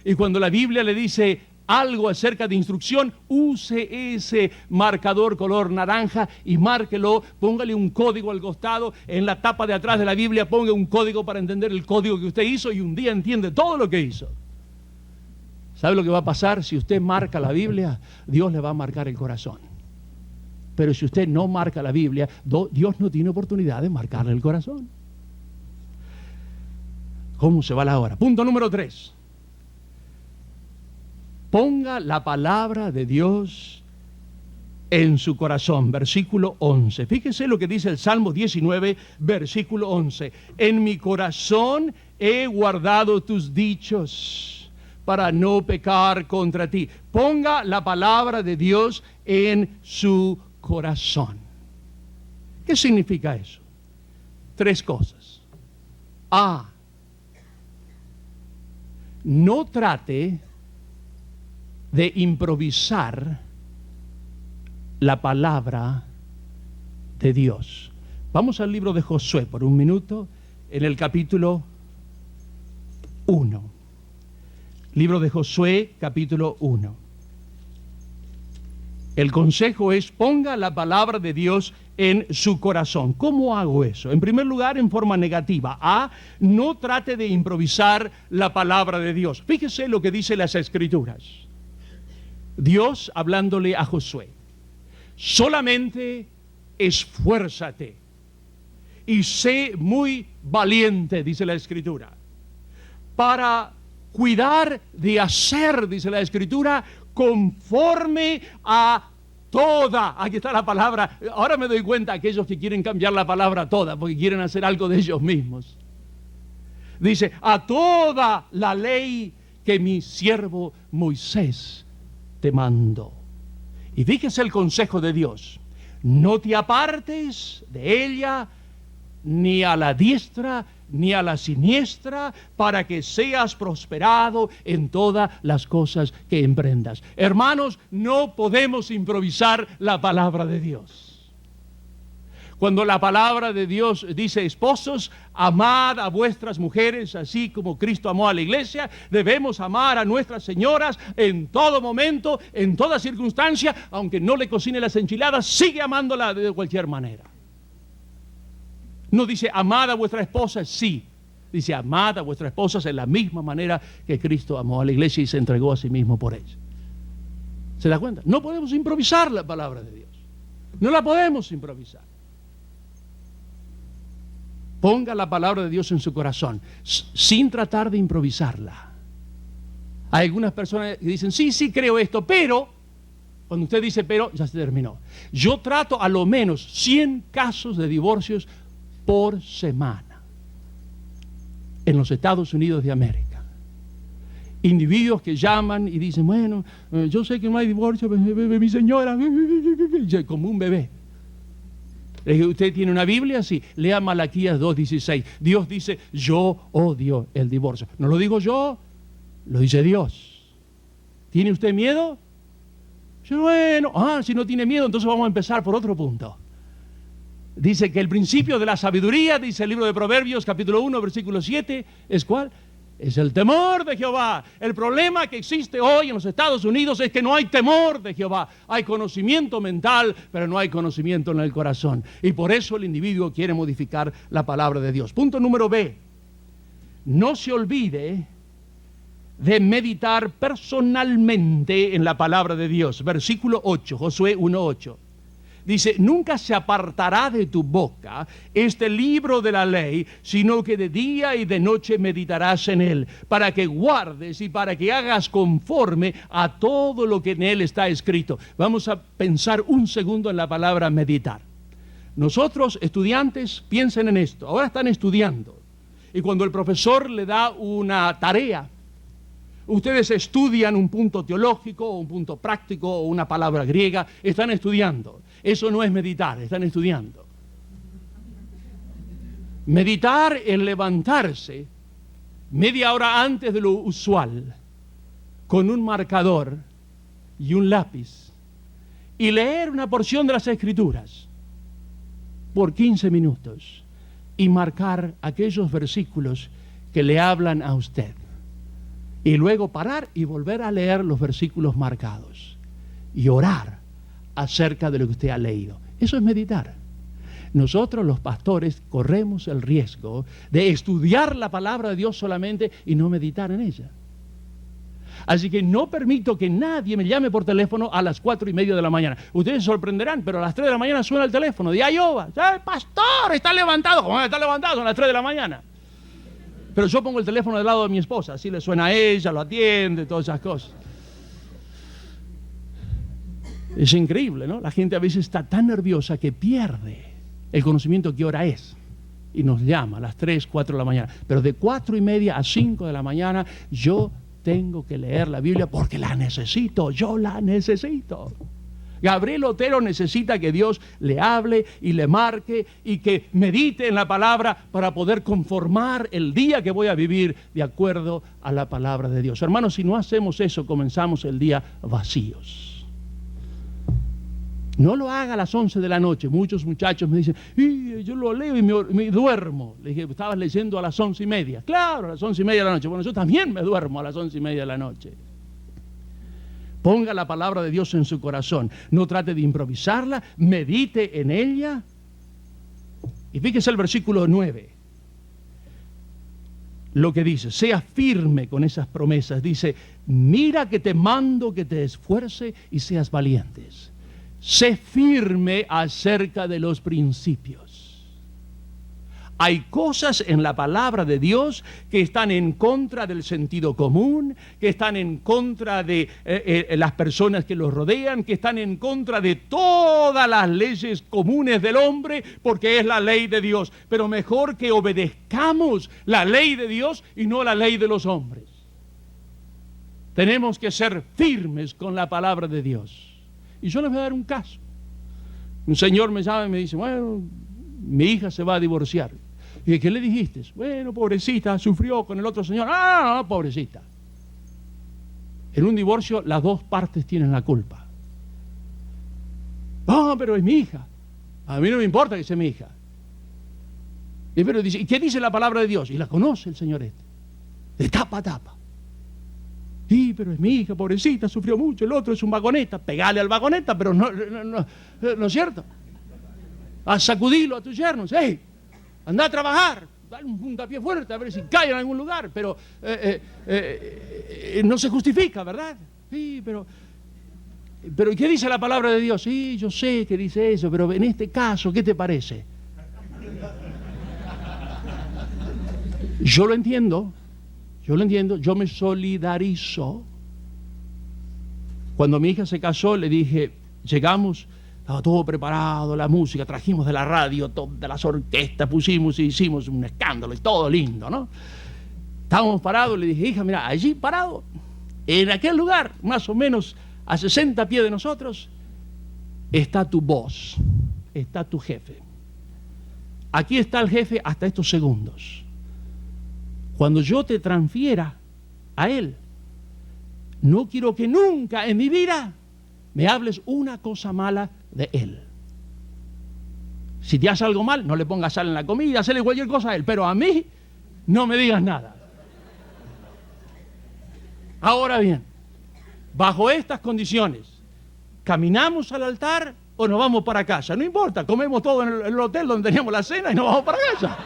Y cuando la Biblia le dice algo acerca de instrucción, use ese marcador color naranja y márquelo, póngale un código al costado, en la tapa de atrás de la Biblia ponga un código para entender el código que usted hizo y un día entiende todo lo que hizo. ¿Sabe lo que va a pasar? Si usted marca la Biblia, Dios le va a marcar el corazón. Pero si usted no marca la Biblia, Dios no tiene oportunidad de marcarle el corazón. ¿Cómo se va la hora? Punto número 3. Ponga la palabra de Dios en su corazón. Versículo 11. Fíjese lo que dice el Salmo 19, versículo 11. En mi corazón he guardado tus dichos para no pecar contra ti. Ponga la palabra de Dios en su corazón. ¿Qué significa eso? 3 cosas. No trate de improvisar la palabra de Dios. Vamos al libro de Josué por un minuto, en el capítulo 1. Libro de Josué, capítulo 1. El consejo es: ponga la palabra de Dios en su corazón. ¿Cómo hago eso? En primer lugar, en forma negativa. No trate de improvisar la palabra de Dios. Fíjese lo que dice las Escrituras. Dios hablándole a Josué: solamente esfuérzate y sé muy valiente, dice la Escritura, para cuidar de hacer, dice la Escritura, conforme a toda. Aquí está la palabra. Ahora me doy cuenta, aquellos que quieren cambiar la palabra toda porque quieren hacer algo de ellos mismos. Dice: a toda la ley que mi siervo Moisés te mando. Y fíjese el consejo de Dios: no te apartes de ella, ni a la diestra ni a la siniestra, para que seas prosperado en todas las cosas que emprendas. Hermanos, no podemos improvisar la palabra de Dios. Cuando la palabra de Dios dice: esposos, amad a vuestras mujeres así como Cristo amó a la iglesia, debemos amar a nuestras señoras en todo momento, en toda circunstancia. Aunque no le cocine las enchiladas, sigue amándola de cualquier manera. No dice amad a vuestra esposa, sí. Dice amad a vuestras esposas en la misma manera que Cristo amó a la iglesia y se entregó a sí mismo por ella. ¿Se da cuenta? No podemos improvisar la palabra de Dios. No la podemos improvisar. Ponga la palabra de Dios en su corazón, sin tratar de improvisarla. Hay algunas personas que dicen, sí, sí creo esto, pero, cuando usted dice pero, ya se terminó. Yo trato a lo menos 100 casos de divorcios por semana en los Estados Unidos de América. Individuos que llaman y dicen, bueno, yo sé que no hay divorcio, mi señora, como un bebé. Le dije, ¿usted tiene una Biblia? Sí. Lea Malaquías 2:16. Dios dice, yo odio el divorcio. No lo digo yo, lo dice Dios. ¿Tiene usted miedo? Yo, bueno, si no tiene miedo, entonces vamos a empezar por otro punto. Dice que el principio de la sabiduría, dice el libro de Proverbios, capítulo 1, versículo 7, ¿es cuál? Es el temor de Jehová. El problema que existe hoy en los Estados Unidos es que no hay temor de Jehová. Hay conocimiento mental, pero no hay conocimiento en el corazón. Y por eso el individuo quiere modificar la palabra de Dios. Punto número B. No se olvide de meditar personalmente en la palabra de Dios. Versículo 8, Josué 1:8. Dice, nunca se apartará de tu boca este libro de la ley, sino que de día y de noche meditarás en él, para que guardes y para que hagas conforme a todo lo que en él está escrito. Vamos a pensar un segundo en la palabra meditar. Nosotros, estudiantes, piensen en esto. Ahora están estudiando. Y cuando el profesor le da una tarea, ustedes estudian un punto teológico, o un punto práctico, o una palabra griega, están estudiando. Eso no es meditar, están estudiando. Meditar es levantarse media hora antes de lo usual, con un marcador y un lápiz, y leer una porción de las Escrituras por 15 minutos, y marcar aquellos versículos que le hablan a usted. Y luego parar y volver a leer los versículos marcados. Y orar acerca de lo que usted ha leído. Eso es meditar. Nosotros los pastores corremos el riesgo de estudiar la palabra de Dios solamente y no meditar en ella. Así que no permito que nadie me llame por teléfono a las 4:30 de la mañana. Ustedes se sorprenderán, pero a las 3 de la mañana suena el teléfono de Iowa. Pastor, está levantado. ¿Cómo está levantado? Son las 3 de la mañana. Pero yo pongo el teléfono del lado de mi esposa, así le suena a ella, lo atiende, todas esas cosas. Es increíble, ¿no? La gente a veces está tan nerviosa que pierde el conocimiento de qué hora es. Y nos llama a las 3, 4 de la mañana. Pero de 4:30 a 5 de la mañana yo tengo que leer la Biblia porque la necesito, yo la necesito. Gabriel Otero necesita que Dios le hable y le marque y que medite en la palabra para poder conformar el día que voy a vivir de acuerdo a la palabra de Dios. Hermanos, si no hacemos eso, comenzamos el día vacíos. No lo haga a las 11 de la noche. Muchos muchachos me dicen, yo lo leo y me duermo. Le dije, estabas leyendo a las 11:30. Claro, a las 11:30 de la noche. Bueno, yo también me duermo a las 11:30 de la noche. Ponga la palabra de Dios en su corazón. No trate de improvisarla, medite en ella. Y fíjese el versículo 9. Lo que dice, sea firme con esas promesas. Dice, mira que te mando que te esfuerce y seas valientes. Sé firme acerca de los principios. Hay cosas en la palabra de Dios que están en contra del sentido común, que están en contra de las personas que los rodean, que están en contra de todas las leyes comunes del hombre, porque es la ley de Dios. Pero mejor que obedezcamos la ley de Dios y no la ley de los hombres. Tenemos que ser firmes con la palabra de Dios. Y yo les voy a dar un caso. Un señor me llama y me dice, bueno, mi hija se va a divorciar. Y dije, ¿qué le dijiste? Bueno, pobrecita, sufrió con el otro señor. No, pobrecita. En un divorcio las dos partes tienen la culpa. Pero es mi hija. A mí no me importa que sea mi hija. Pero dice, ¿y qué dice la palabra de Dios? Y la conoce el señor este. De tapa a tapa. Sí, pero es mi hija, pobrecita, sufrió mucho. El otro es un vagoneta. Pegale al vagoneta, pero no es cierto. A sacudirlo a tus yernos. ¡Hey! Anda a trabajar. Dale un puntapié fuerte a ver si cae en algún lugar. Pero no se justifica, ¿verdad? Sí, pero ¿qué dice la palabra de Dios? Sí, yo sé que dice eso, pero en este caso, ¿qué te parece? Yo lo entiendo. Yo lo entiendo, yo me solidarizo. Cuando mi hija se casó, le dije, llegamos, estaba todo preparado, la música, trajimos de la radio, todas las orquestas, pusimos y hicimos un escándalo y todo lindo, ¿no? Estábamos parados, le dije, hija, mira, allí parado, en aquel lugar, más o menos a 60 pies de nosotros, está tu boss, está tu jefe. Aquí está el jefe hasta estos segundos. Cuando yo te transfiera a él, no quiero que nunca en mi vida me hables una cosa mala de él. Si te hace algo mal, no le pongas sal en la comida, hazle cualquier cosa a él, pero a mí no me digas nada. Ahora bien, bajo estas condiciones, ¿caminamos al altar o nos vamos para casa? No importa, comemos todo en el hotel donde teníamos la cena y nos vamos para casa.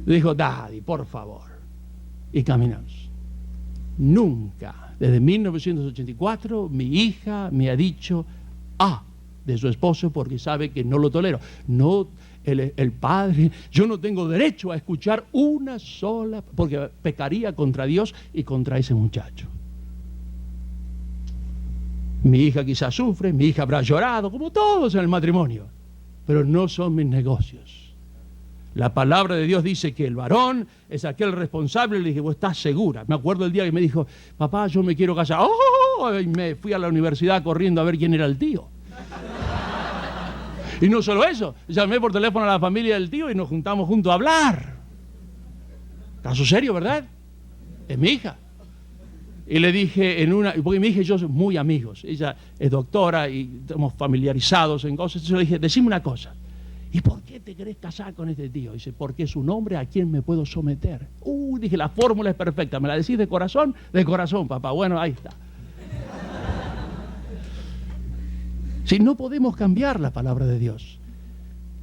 Dijo, Daddy, por favor. Y caminamos. Nunca, desde 1984, mi hija me ha dicho de su esposo porque sabe que no lo tolero. No, el padre, yo no tengo derecho a escuchar una sola, porque pecaría contra Dios y contra ese muchacho. Mi hija quizás sufre, mi hija habrá llorado, como todos en el matrimonio, pero no son mis negocios. La palabra de Dios dice que el varón es aquel responsable. Le dije, ¿vos estás segura? Me acuerdo el día que me dijo, papá, yo me quiero casar. Y me fui a la universidad corriendo a ver quién era el tío. Y no solo eso, llamé por teléfono a la familia del tío y nos juntamos juntos a hablar. Caso serio, ¿verdad? Es mi hija. Y le dije porque mi hija y yo somos muy amigos. Ella es doctora y estamos familiarizados en cosas. Entonces le dije, decime una cosa. ¿Y por qué te querés casar con este tío? Dice, porque es un hombre a quien me puedo someter. Dije, la fórmula es perfecta. ¿Me la decís de corazón? De corazón, papá. Bueno, ahí está. Si no podemos cambiar la palabra de Dios,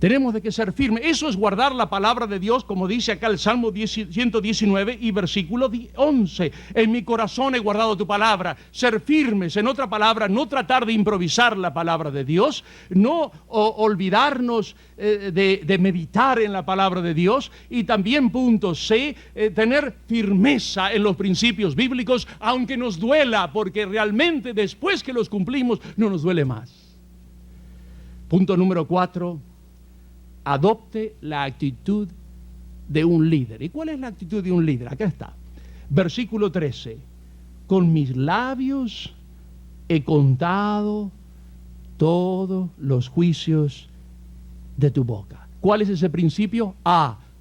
tenemos de que ser firmes. Eso es guardar la palabra de Dios, como dice acá el Salmo 119 y versículo 11. En mi corazón he guardado tu palabra. Ser firmes, en otra palabra, no tratar de improvisar la palabra de Dios, no olvidarnos de meditar en la palabra de Dios. Y también, punto C, tener firmeza en los principios bíblicos, aunque nos duela, porque realmente después que los cumplimos, no nos duele más. Punto número 4. Adopte la actitud de un líder. ¿Y cuál es la actitud de un líder? Acá está. Versículo 13. Con mis labios he contado todos los juicios de tu boca. ¿Cuál es ese principio?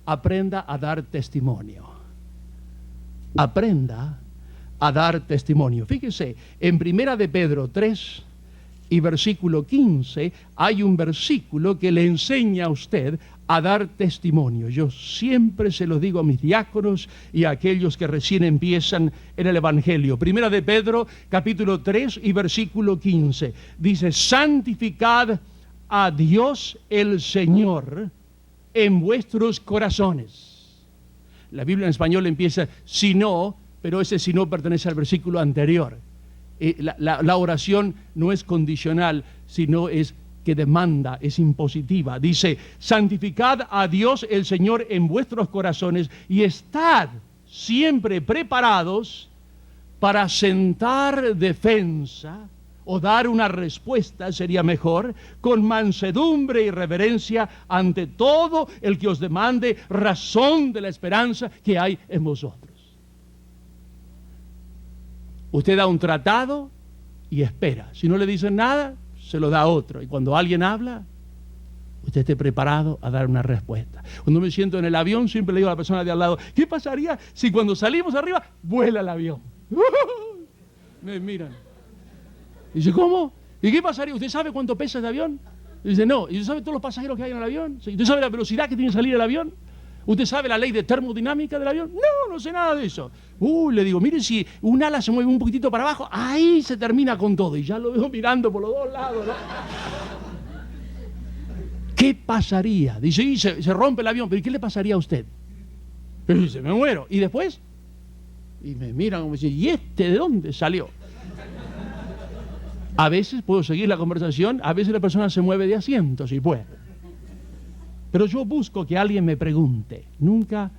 Aprenda a dar testimonio. Aprenda a dar testimonio. Fíjese, en Primera de Pedro 3 y versículo 15, hay un versículo que le enseña a usted a dar testimonio. Yo siempre se lo digo a mis diáconos y a aquellos que recién empiezan en el Evangelio. Primera de Pedro, capítulo 3 y versículo 15. Dice, santificad a Dios el Señor en vuestros corazones. La Biblia en español empieza, si no, pero ese si no pertenece al versículo anterior. La oración no es condicional, sino es que demanda, es impositiva. Dice, santificad a Dios el Señor en vuestros corazones y estad siempre preparados para sentar defensa o dar una respuesta, sería mejor, con mansedumbre y reverencia ante todo el que os demande razón de la esperanza que hay en vosotros. Usted da un tratado y espera. Si no le dicen nada, se lo da a otro. Y cuando alguien habla, usted esté preparado a dar una respuesta. Cuando me siento en el avión, siempre le digo a la persona de al lado, ¿qué pasaría si cuando salimos arriba, vuela el avión? Me miran. Dice, ¿cómo? ¿Y qué pasaría? ¿Usted sabe cuánto pesa el avión? Dice, no. ¿Y usted sabe todos los pasajeros que hay en el avión? ¿Usted sabe la velocidad que tiene que salir el avión? ¿Usted sabe la ley de termodinámica del avión? No sé nada de eso. Le digo, mire, si un ala se mueve un poquitito para abajo, ahí se termina con todo. Y ya lo veo mirando por los dos lados, ¿no? ¿Qué pasaría? Dice, y se rompe el avión, pero ¿y qué le pasaría a usted? Pero dice, me muero. ¿Y después? Y me miran como diciendo, ¿y este de dónde salió? A veces puedo seguir la conversación, a veces la persona se mueve de asiento, si puede. Pero yo busco que alguien me pregunte, nunca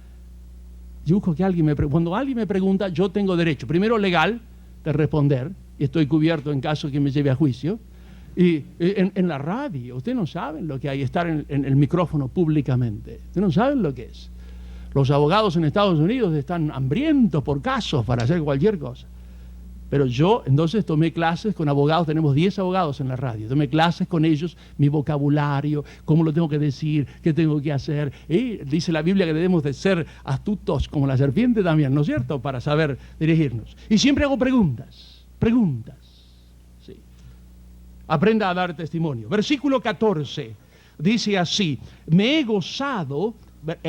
Yo busco que alguien cuando alguien me pregunta, yo tengo derecho, primero legal, de responder, y estoy cubierto en caso que me lleve a juicio. Y en la radio, ustedes no saben lo que hay, estar en el micrófono públicamente. Ustedes no saben lo que es. Los abogados en Estados Unidos están hambrientos por casos para hacer cualquier cosa. Pero yo entonces tomé clases con abogados, tenemos 10 abogados en la radio, tomé clases con ellos, mi vocabulario, cómo lo tengo que decir, qué tengo que hacer. Y dice la Biblia que debemos de ser astutos como la serpiente también, ¿no es cierto?, para saber dirigirnos. Y siempre hago preguntas. Sí. Aprenda a dar testimonio. Versículo 14 dice así: me he gozado,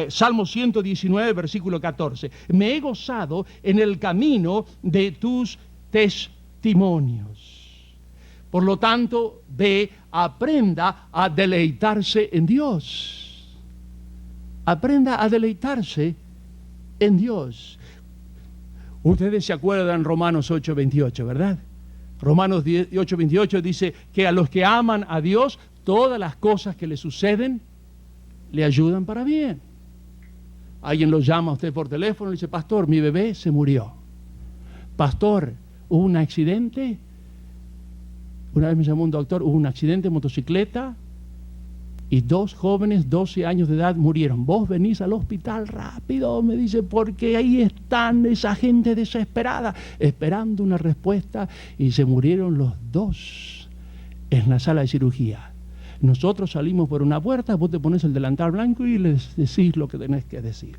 Salmo 119, versículo 14, me he gozado en el camino de tus testimonios. Por lo tanto, aprenda a deleitarse en Dios. Aprenda a deleitarse en Dios. Ustedes se acuerdan Romanos 8:28, ¿verdad? Romanos 8:28 dice que a los que aman a Dios, todas las cosas que le suceden le ayudan para bien. Alguien lo llama a usted por teléfono y le dice: pastor, mi bebé se murió. Pastor, hubo un accidente. Una vez me llamó un doctor, hubo un accidente de motocicleta y 2 jóvenes, 12 años de edad, murieron. Vos venís al hospital rápido, me dice, porque ahí están esa gente desesperada, esperando una respuesta, y se murieron los 2 en la sala de cirugía. Nosotros salimos por una puerta, vos te pones el delantal blanco y les decís lo que tenés que decir.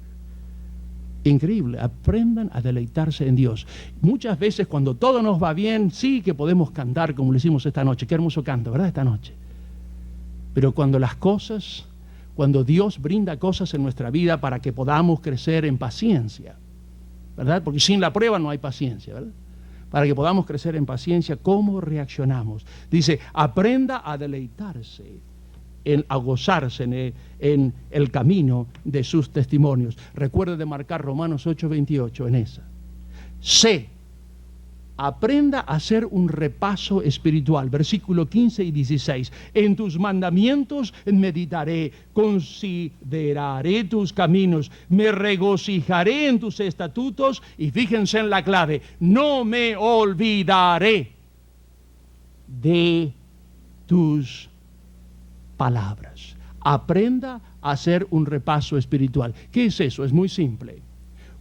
Increíble. Aprendan a deleitarse en Dios. Muchas veces cuando todo nos va bien, sí que podemos cantar como lo hicimos esta noche. Qué hermoso canto, ¿verdad? Esta noche. Pero cuando Dios brinda cosas en nuestra vida para que podamos crecer en paciencia, ¿verdad? Porque sin la prueba no hay paciencia, ¿verdad? Para que podamos crecer en paciencia, ¿cómo reaccionamos? Dice: aprenda a deleitarse, a gozarse en el camino de sus testimonios. Recuerde de marcar Romanos 8:28 en esa. Aprenda a hacer un repaso espiritual. Versículo 15 y 16. En tus mandamientos meditaré, consideraré tus caminos, me regocijaré en tus estatutos, y fíjense en la clave: no me olvidaré de tus palabras. Aprenda a hacer un repaso espiritual. ¿Qué es eso? Es muy simple.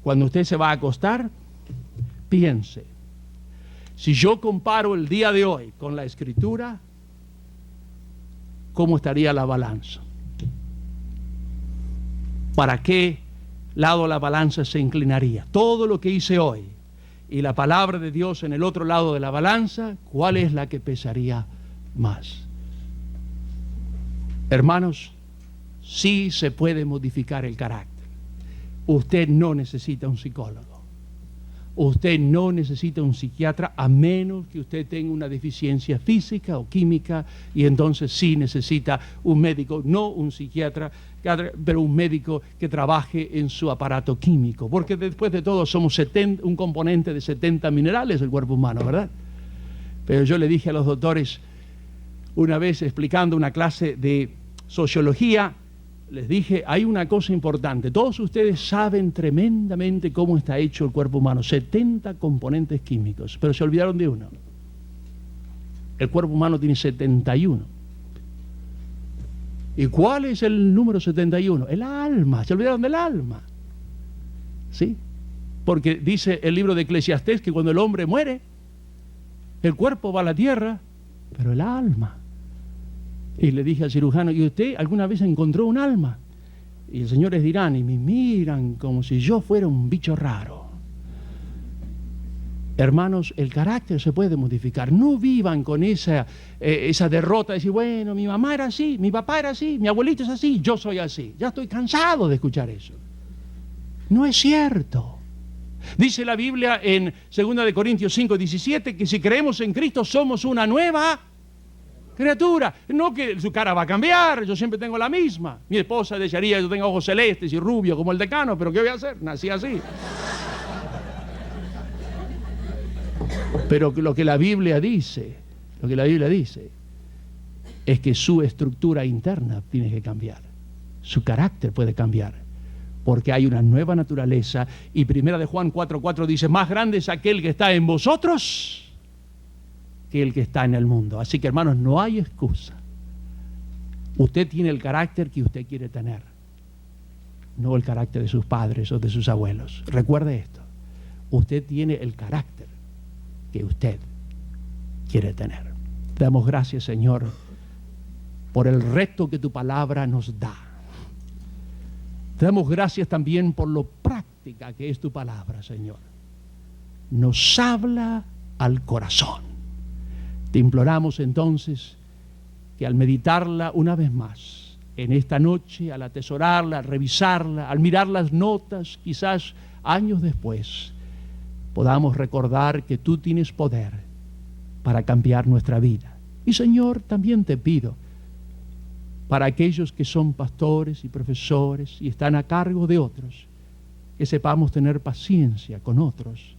Cuando usted se va a acostar, piense: si yo comparo el día de hoy con la Escritura, ¿cómo estaría la balanza? ¿Para qué lado la balanza se inclinaría? Todo lo que hice hoy y la palabra de Dios en el otro lado de la balanza, ¿cuál es la que pesaría más? Hermanos, sí se puede modificar el carácter. Usted no necesita un psicólogo. Usted no necesita un psiquiatra, a menos que usted tenga una deficiencia física o química, y entonces sí necesita un médico, no un psiquiatra, pero un médico que trabaje en su aparato químico, porque después de todo somos un componente de 70 minerales el cuerpo humano, ¿verdad? Pero yo le dije a los doctores una vez, explicando una clase de sociología, les dije: hay una cosa importante, todos ustedes saben tremendamente cómo está hecho el cuerpo humano, 70 componentes químicos, pero se olvidaron de uno. El cuerpo humano tiene 71. ¿Y cuál es el número 71? El alma. Se olvidaron del alma. ¿Sí? Porque dice el libro de Eclesiastés que cuando el hombre muere, el cuerpo va a la tierra, pero el alma. Y le dije al cirujano: ¿y usted alguna vez encontró un alma? Y los señores dirán, y me miran como si yo fuera un bicho raro. Hermanos, el carácter se puede modificar. No vivan con esa derrota de decir: bueno, mi mamá era así, mi papá era así, mi abuelito es así, yo soy así. Ya estoy cansado de escuchar eso. No es cierto. Dice la Biblia en 2 Corintios 5:17 que si creemos en Cristo somos una nueva criatura. No que su cara va a cambiar, yo siempre tengo la misma. Mi esposa desearía que yo tenga ojos celestes y rubio como el decano, pero ¿qué voy a hacer? Nací así. Pero lo que la Biblia dice es que su estructura interna tiene que cambiar. Su carácter puede cambiar porque hay una nueva naturaleza. Y primera de Juan 4:4 dice, más grande es aquel que está en vosotros que el que está en el mundo. Así que, hermanos, no hay excusa. Usted tiene el carácter que usted quiere tener, no el carácter de sus padres o de sus abuelos. Recuerde esto, usted tiene el carácter que usted quiere tener. Te damos gracias, Señor, por el reto que tu palabra nos da. Te damos gracias también por lo práctica que es tu palabra, Señor. Nos habla al corazón. Te imploramos entonces que al meditarla una vez más, en esta noche, al atesorarla, al revisarla, al mirar las notas, quizás años después, podamos recordar que tú tienes poder para cambiar nuestra vida. Y, Señor, también te pido, para aquellos que son pastores y profesores y están a cargo de otros, que sepamos tener paciencia con otros,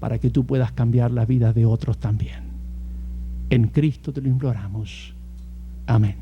para que tú puedas cambiar la vida de otros también. En Cristo te lo imploramos. Amén.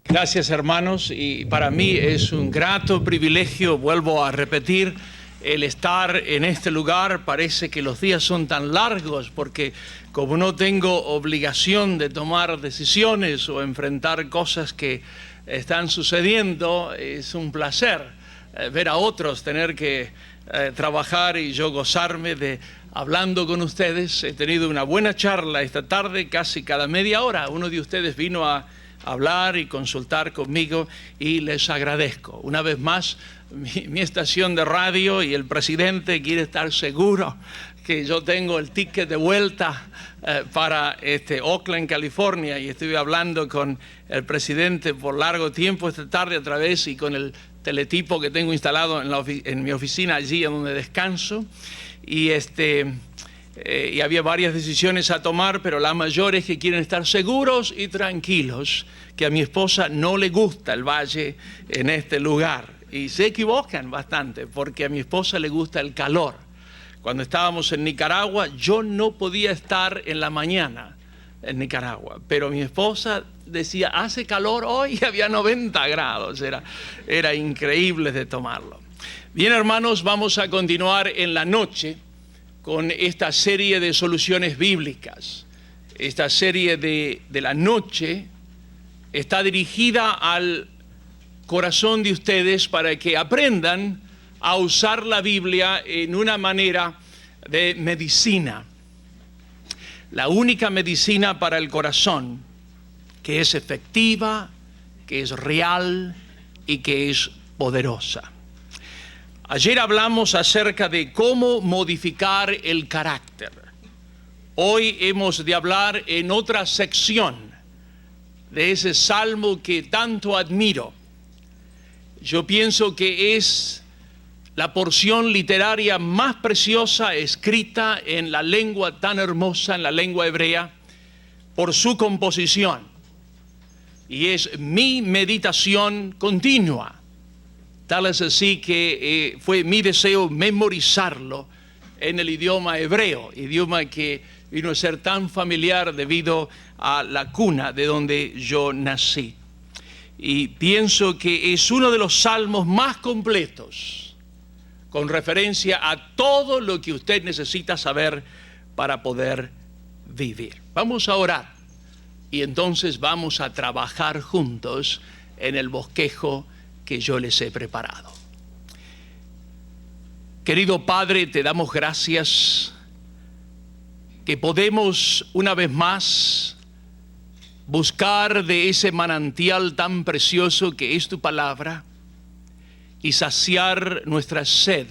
Gracias, hermanos, y para mí es un grato privilegio, vuelvo a repetir, el estar en este lugar. Parece que los días son tan largos porque como no tengo obligación de tomar decisiones o enfrentar cosas que están sucediendo, es un placer ver a otros tener que trabajar y yo gozarme de hablando con ustedes. He tenido una buena charla esta tarde, casi cada media hora. Uno de ustedes vino a hablar y consultar conmigo y les agradezco. Una vez más, mi estación de radio y el presidente quiere estar seguro que yo tengo el ticket de vuelta para Oakland, California, y estuve hablando con el presidente por largo tiempo esta tarde a través y con el teletipo que tengo instalado en mi oficina allí en donde descanso, y había varias decisiones a tomar, pero la mayor es que quieren estar seguros y tranquilos que a mi esposa no le gusta el valle en este lugar. Y se equivocan bastante, porque a mi esposa le gusta el calor. Cuando estábamos en Nicaragua, yo no podía estar en la mañana en Nicaragua, pero mi esposa decía, hace calor hoy, y había 90 grados, era increíble de tomarlo. Bien, hermanos, vamos a continuar en la noche con esta serie de soluciones bíblicas. Esta serie de la noche está dirigida al corazón de ustedes para que aprendan a usar la Biblia en una manera de medicina. La única medicina para el corazón que es efectiva, que es real y que es poderosa. Ayer hablamos acerca de cómo modificar el carácter. Hoy hemos de hablar en otra sección de ese salmo que tanto admiro. Yo pienso que es la porción literaria más preciosa escrita en la lengua tan hermosa, en la lengua hebrea, por su composición. Y es mi meditación continua. Tal es así que fue mi deseo memorizarlo en el idioma hebreo, idioma que vino a ser tan familiar debido a la cuna de donde yo nací. Y pienso que es uno de los salmos más completos con referencia a todo lo que usted necesita saber para poder vivir. Vamos a orar y entonces vamos a trabajar juntos en el bosquejo que yo les he preparado. Querido Padre, te damos gracias que podemos una vez más buscar de ese manantial tan precioso que es tu palabra y saciar nuestra sed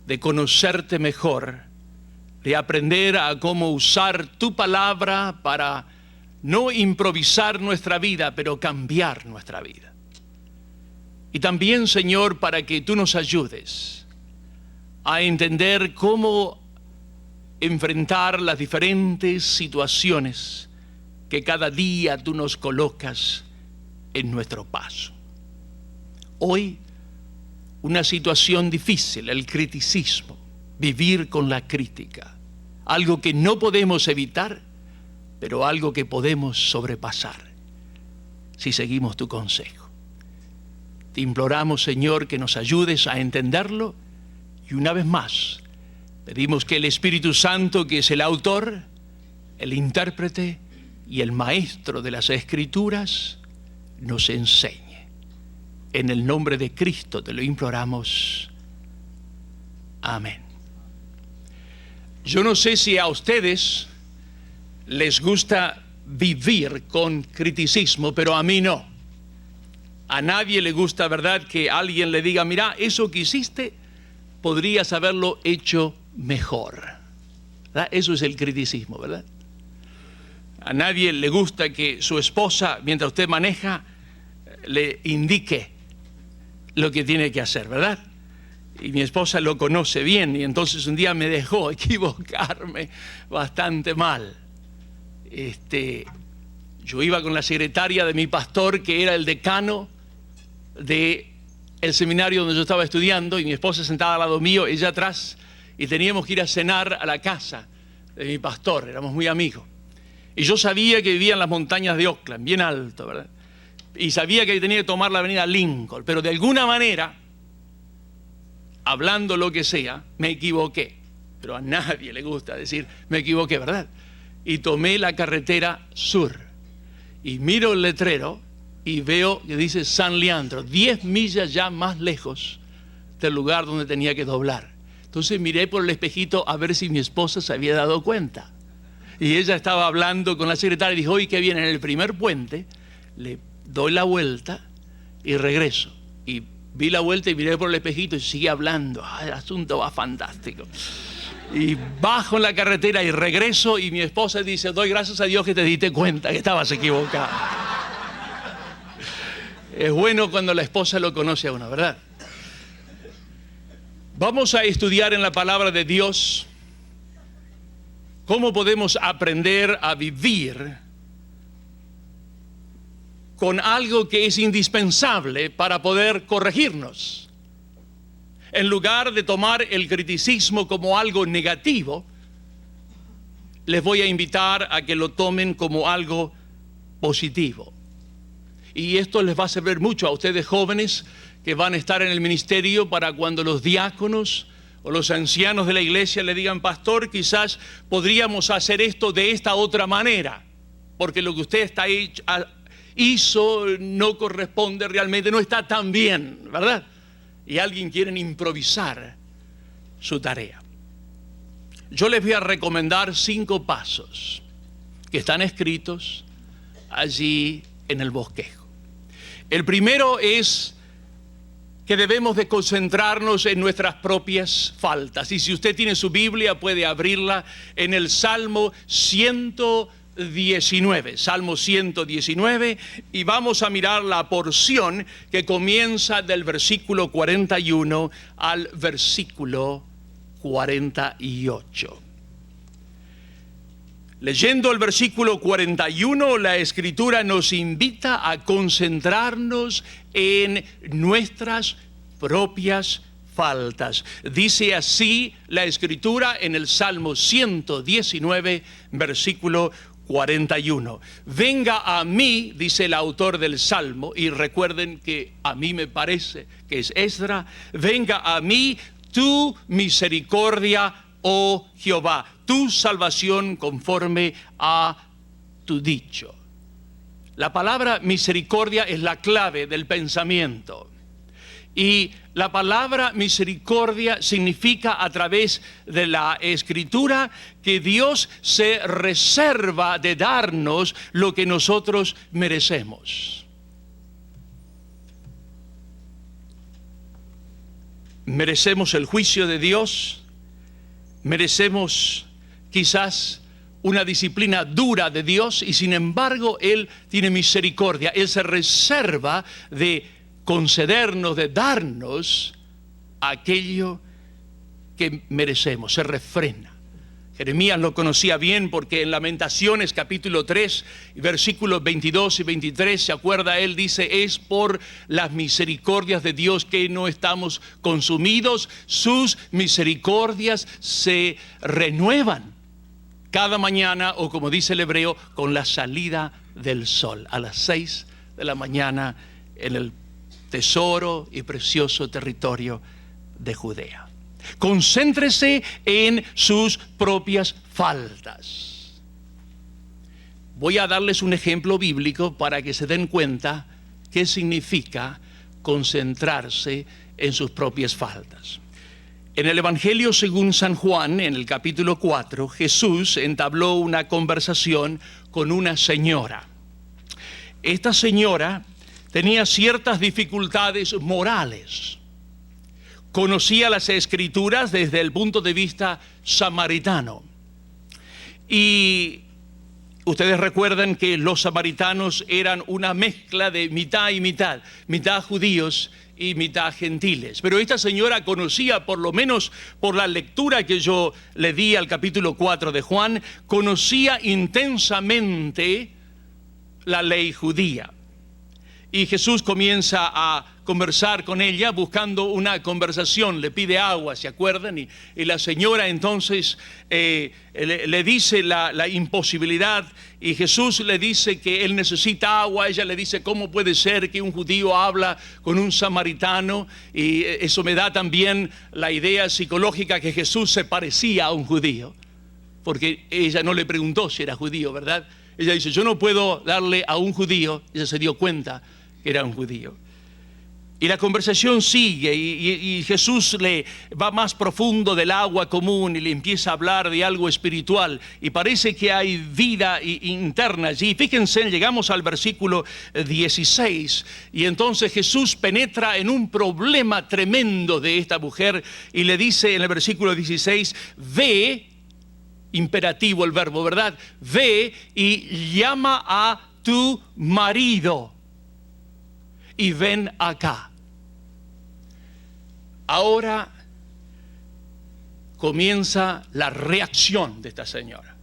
de conocerte mejor, de aprender a cómo usar tu palabra para no improvisar nuestra vida, pero cambiar nuestra vida. Y también, Señor, para que tú nos ayudes a entender cómo enfrentar las diferentes situaciones que cada día tú nos colocas en nuestro paso. Hoy, una situación difícil, el criticismo, vivir con la crítica, algo que no podemos evitar, pero algo que podemos sobrepasar si seguimos tu consejo. Te imploramos, Señor, que nos ayudes a entenderlo, y una vez más pedimos que el Espíritu Santo, que es el autor, el intérprete y el maestro de las Escrituras, nos enseñe. En el nombre de Cristo te lo imploramos. Amén. Yo no sé si a ustedes les gusta vivir con criticismo, pero a mí no. A nadie le gusta, ¿verdad?, que alguien le diga, mira, eso que hiciste podrías haberlo hecho mejor. ¿Verdad? Eso es el criticismo, ¿verdad? A nadie le gusta que su esposa, mientras usted maneja, le indique lo que tiene que hacer, ¿verdad? Y mi esposa lo conoce bien, y entonces un día me dejó equivocarme bastante mal. Yo iba con la secretaria de mi pastor, que era el decano del seminario donde yo estaba estudiando, y mi esposa sentada al lado mío, ella atrás, y teníamos que ir a cenar a la casa de mi pastor, éramos muy amigos. Y yo sabía que vivía en las montañas de Oakland, bien alto, ¿verdad? Y sabía que tenía que tomar la avenida Lincoln, pero de alguna manera, hablando lo que sea, me equivoqué. Pero a nadie le gusta decir, me equivoqué, ¿verdad? Y tomé la carretera sur. Y miro el letrero y veo que dice San Leandro, 10 millas ya más lejos del lugar donde tenía que doblar. Entonces miré por el espejito a ver si mi esposa se había dado cuenta. Y ella estaba hablando con la secretaria y dijo, oye, que viene en el primer puente, le doy la vuelta y regreso. Y vi la vuelta y miré por el espejito y sigue hablando. El asunto va fantástico. Y bajo en la carretera y regreso, y mi esposa dice, doy gracias a Dios que te diste cuenta que estabas equivocado. Es bueno cuando la esposa lo conoce a uno, ¿verdad? Vamos a estudiar en la palabra de Dios cómo podemos aprender a vivir con algo que es indispensable para poder corregirnos. En lugar de tomar el criticismo como algo negativo, les voy a invitar a que lo tomen como algo positivo. Y esto les va a servir mucho a ustedes jóvenes que van a estar en el ministerio, para cuando los diáconos o los ancianos de la iglesia le digan, pastor, quizás podríamos hacer esto de esta otra manera, porque lo que usted hizo no corresponde realmente, no está tan bien, ¿verdad? Y alguien quiere improvisar su tarea. Yo les voy a recomendar 5 pasos que están escritos allí en el bosquejo. El primero es que debemos de concentrarnos en nuestras propias faltas. Y si usted tiene su Biblia, puede abrirla en el Salmo 119. Salmo 119, y vamos a mirar la porción que comienza del versículo 41 al versículo 48. Leyendo el versículo 41, la Escritura nos invita a concentrarnos en nuestras propias faltas. Dice así la Escritura en el Salmo 119, versículo 41. Venga a mí, dice el autor del Salmo, y recuerden que a mí me parece que es Esdras, venga a mí tu misericordia, oh Jehová, tu salvación conforme a tu dicho. La palabra misericordia es la clave del pensamiento. Y la palabra misericordia significa, a través de la Escritura, que Dios se reserva de darnos lo que nosotros merecemos. Merecemos el juicio de Dios, merecemos quizás una disciplina dura de Dios, y sin embargo Él tiene misericordia. Él se reserva de concedernos, de darnos aquello que merecemos, se refrena. Jeremías lo conocía bien porque en Lamentaciones capítulo 3, versículos 22 y 23, ¿se acuerda? Él dice, es por las misericordias de Dios que no estamos consumidos. Sus misericordias se renuevan cada mañana, o como dice el hebreo, con la salida del sol, a las 6 de la mañana en el tesoro y precioso territorio de Judea. Concéntrese en sus propias faltas. Voy a darles un ejemplo bíblico para que se den cuenta qué significa concentrarse en sus propias faltas. En el Evangelio según San Juan, en el capítulo 4, Jesús entabló una conversación con una señora. Esta señora tenía ciertas dificultades morales. Conocía las Escrituras desde el punto de vista samaritano. Y ustedes recuerdan que los samaritanos eran una mezcla de mitad y mitad judíos y mitad gentiles. Pero esta señora conocía, por lo menos por la lectura que yo le di al capítulo 4 de Juan, conocía intensamente la ley judía. Y Jesús comienza a conversar con ella buscando una conversación, le pide agua, ¿se acuerdan? Y la señora entonces le dice la imposibilidad, y Jesús le dice que él necesita agua. Ella le dice, ¿cómo puede ser que un judío habla con un samaritano? Y eso me da también la idea psicológica que Jesús se parecía a un judío, porque ella no le preguntó si era judío, ¿verdad? Ella dice, yo no puedo darle a un judío. Ella se dio cuenta que era un judío. Y la conversación sigue, y Jesús le va más profundo del agua común y le empieza a hablar de algo espiritual, y parece que hay vida interna allí. Fíjense, llegamos al versículo 16, y entonces Jesús penetra en un problema tremendo de esta mujer y le dice en el versículo 16, ve, imperativo el verbo, ¿verdad? Ve y llama a tu marido y ven acá. Ahora comienza la reacción de esta señora.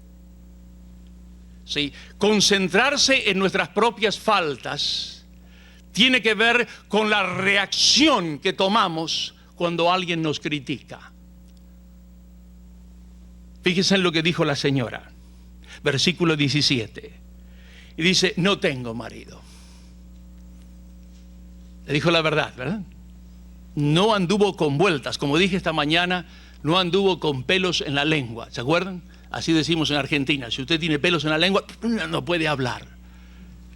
¿Sí? Concentrarse en nuestras propias faltas tiene que ver con la reacción que tomamos cuando alguien nos critica. Fíjense en lo que dijo la señora, versículo 17. Y dice, no tengo marido. Le dijo la verdad, ¿verdad? No anduvo con vueltas, como dije esta mañana, no anduvo con pelos en la lengua, ¿se acuerdan? Así decimos en Argentina, si usted tiene pelos en la lengua, no puede hablar.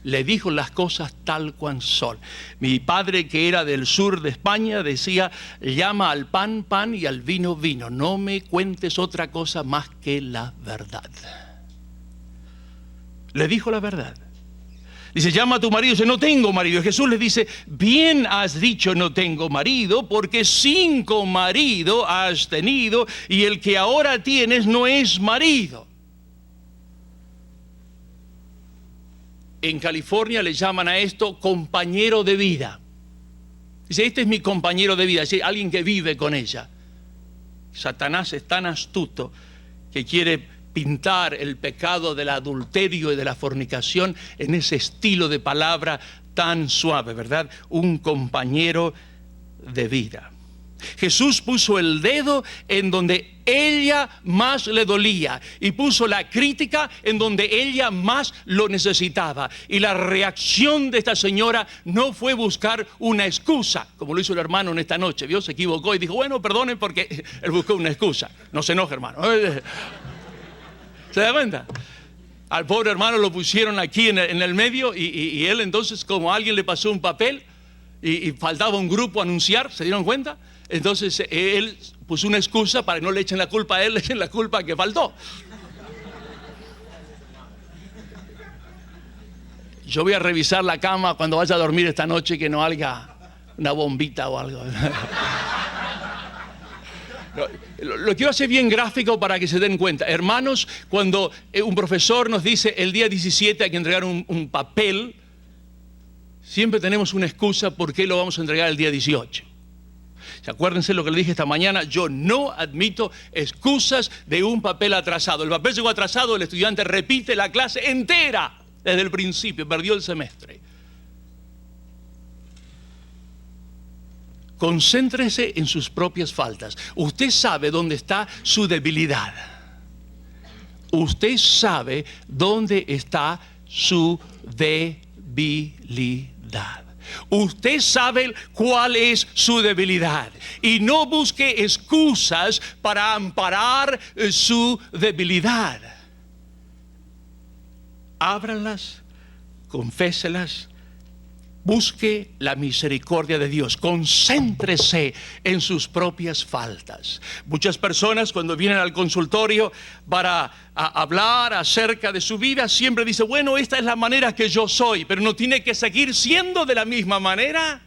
Le dijo las cosas tal cual son. Mi padre, que era del sur de España, decía, llama al pan, pan, y al vino, vino. No me cuentes otra cosa más que la verdad. Le dijo la verdad. Dice, llama a tu marido. Dice, no tengo marido. Jesús le dice, bien has dicho, no tengo marido, porque 5 maridos has tenido, y el que ahora tienes no es marido. En California le llaman a esto compañero de vida. Dice, este es mi compañero de vida, es decir, alguien que vive con ella. Satanás es tan astuto que quiere pintar el pecado del adulterio y de la fornicación en ese estilo de palabra tan suave, ¿verdad? Un compañero de vida. Jesús puso el dedo en donde ella más le dolía y puso la crítica en donde ella más lo necesitaba. Y la reacción de esta señora no fue buscar una excusa, como lo hizo el hermano en esta noche. ¿Vio? Se equivocó y dijo, bueno, perdonen, porque él buscó una excusa. No se enoje, hermano. ¿Se da cuenta? Al pobre hermano lo pusieron aquí en el medio, y él entonces, como alguien le pasó un papel y faltaba un grupo a anunciar, ¿se dieron cuenta? Entonces él puso una excusa para que no le echen la culpa a él, le echen la culpa que faltó. Yo voy a revisar la cama cuando vaya a dormir esta noche, que no haya una bombita o algo. Lo quiero hacer bien gráfico para que se den cuenta. Hermanos, cuando un profesor nos dice el día 17 hay que entregar un papel, siempre tenemos una excusa por qué lo vamos a entregar el día 18. Acuérdense lo que le dije esta mañana, yo no admito excusas de un papel atrasado. El papel llegó atrasado, el estudiante repite la clase entera desde el principio, perdió el semestre. Concéntrese en sus propias faltas. Usted sabe dónde está su debilidad. Usted sabe dónde está su debilidad. Usted sabe cuál es su debilidad. Y no busque excusas para amparar su debilidad. Ábranlas, conféselas. Busque la misericordia de Dios. Concéntrese en sus propias faltas. Muchas personas cuando vienen al consultorio para hablar acerca de su vida, siempre dicen, bueno, esta es la manera que yo soy, pero no tiene que seguir siendo de la misma manera.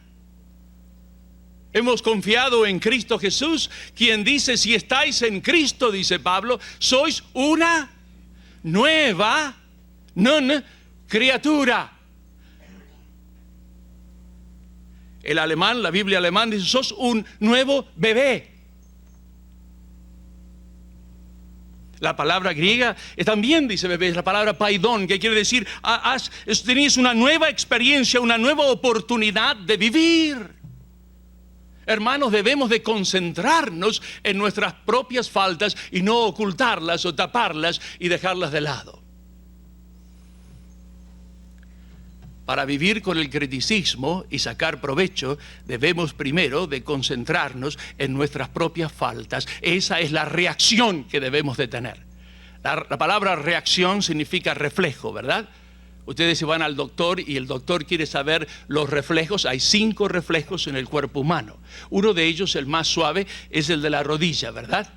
Hemos confiado en Cristo Jesús, quien dice, si estáis en Cristo, dice Pablo, sois una nueva criatura. El alemán, la Biblia alemán dice, sos un nuevo bebé. La palabra griega también dice bebé, es la palabra paidón, que quiere decir, tenéis una nueva experiencia, una nueva oportunidad de vivir. Hermanos, debemos de concentrarnos en nuestras propias faltas y no ocultarlas o taparlas y dejarlas de lado. Para vivir con el criticismo y sacar provecho, debemos primero de concentrarnos en nuestras propias faltas. Esa es la reacción que debemos de tener. La palabra reacción significa reflejo, ¿verdad? Ustedes se van al doctor y el doctor quiere saber los reflejos. Hay 5 reflejos en el cuerpo humano. Uno de ellos, el más suave, es el de la rodilla, ¿verdad?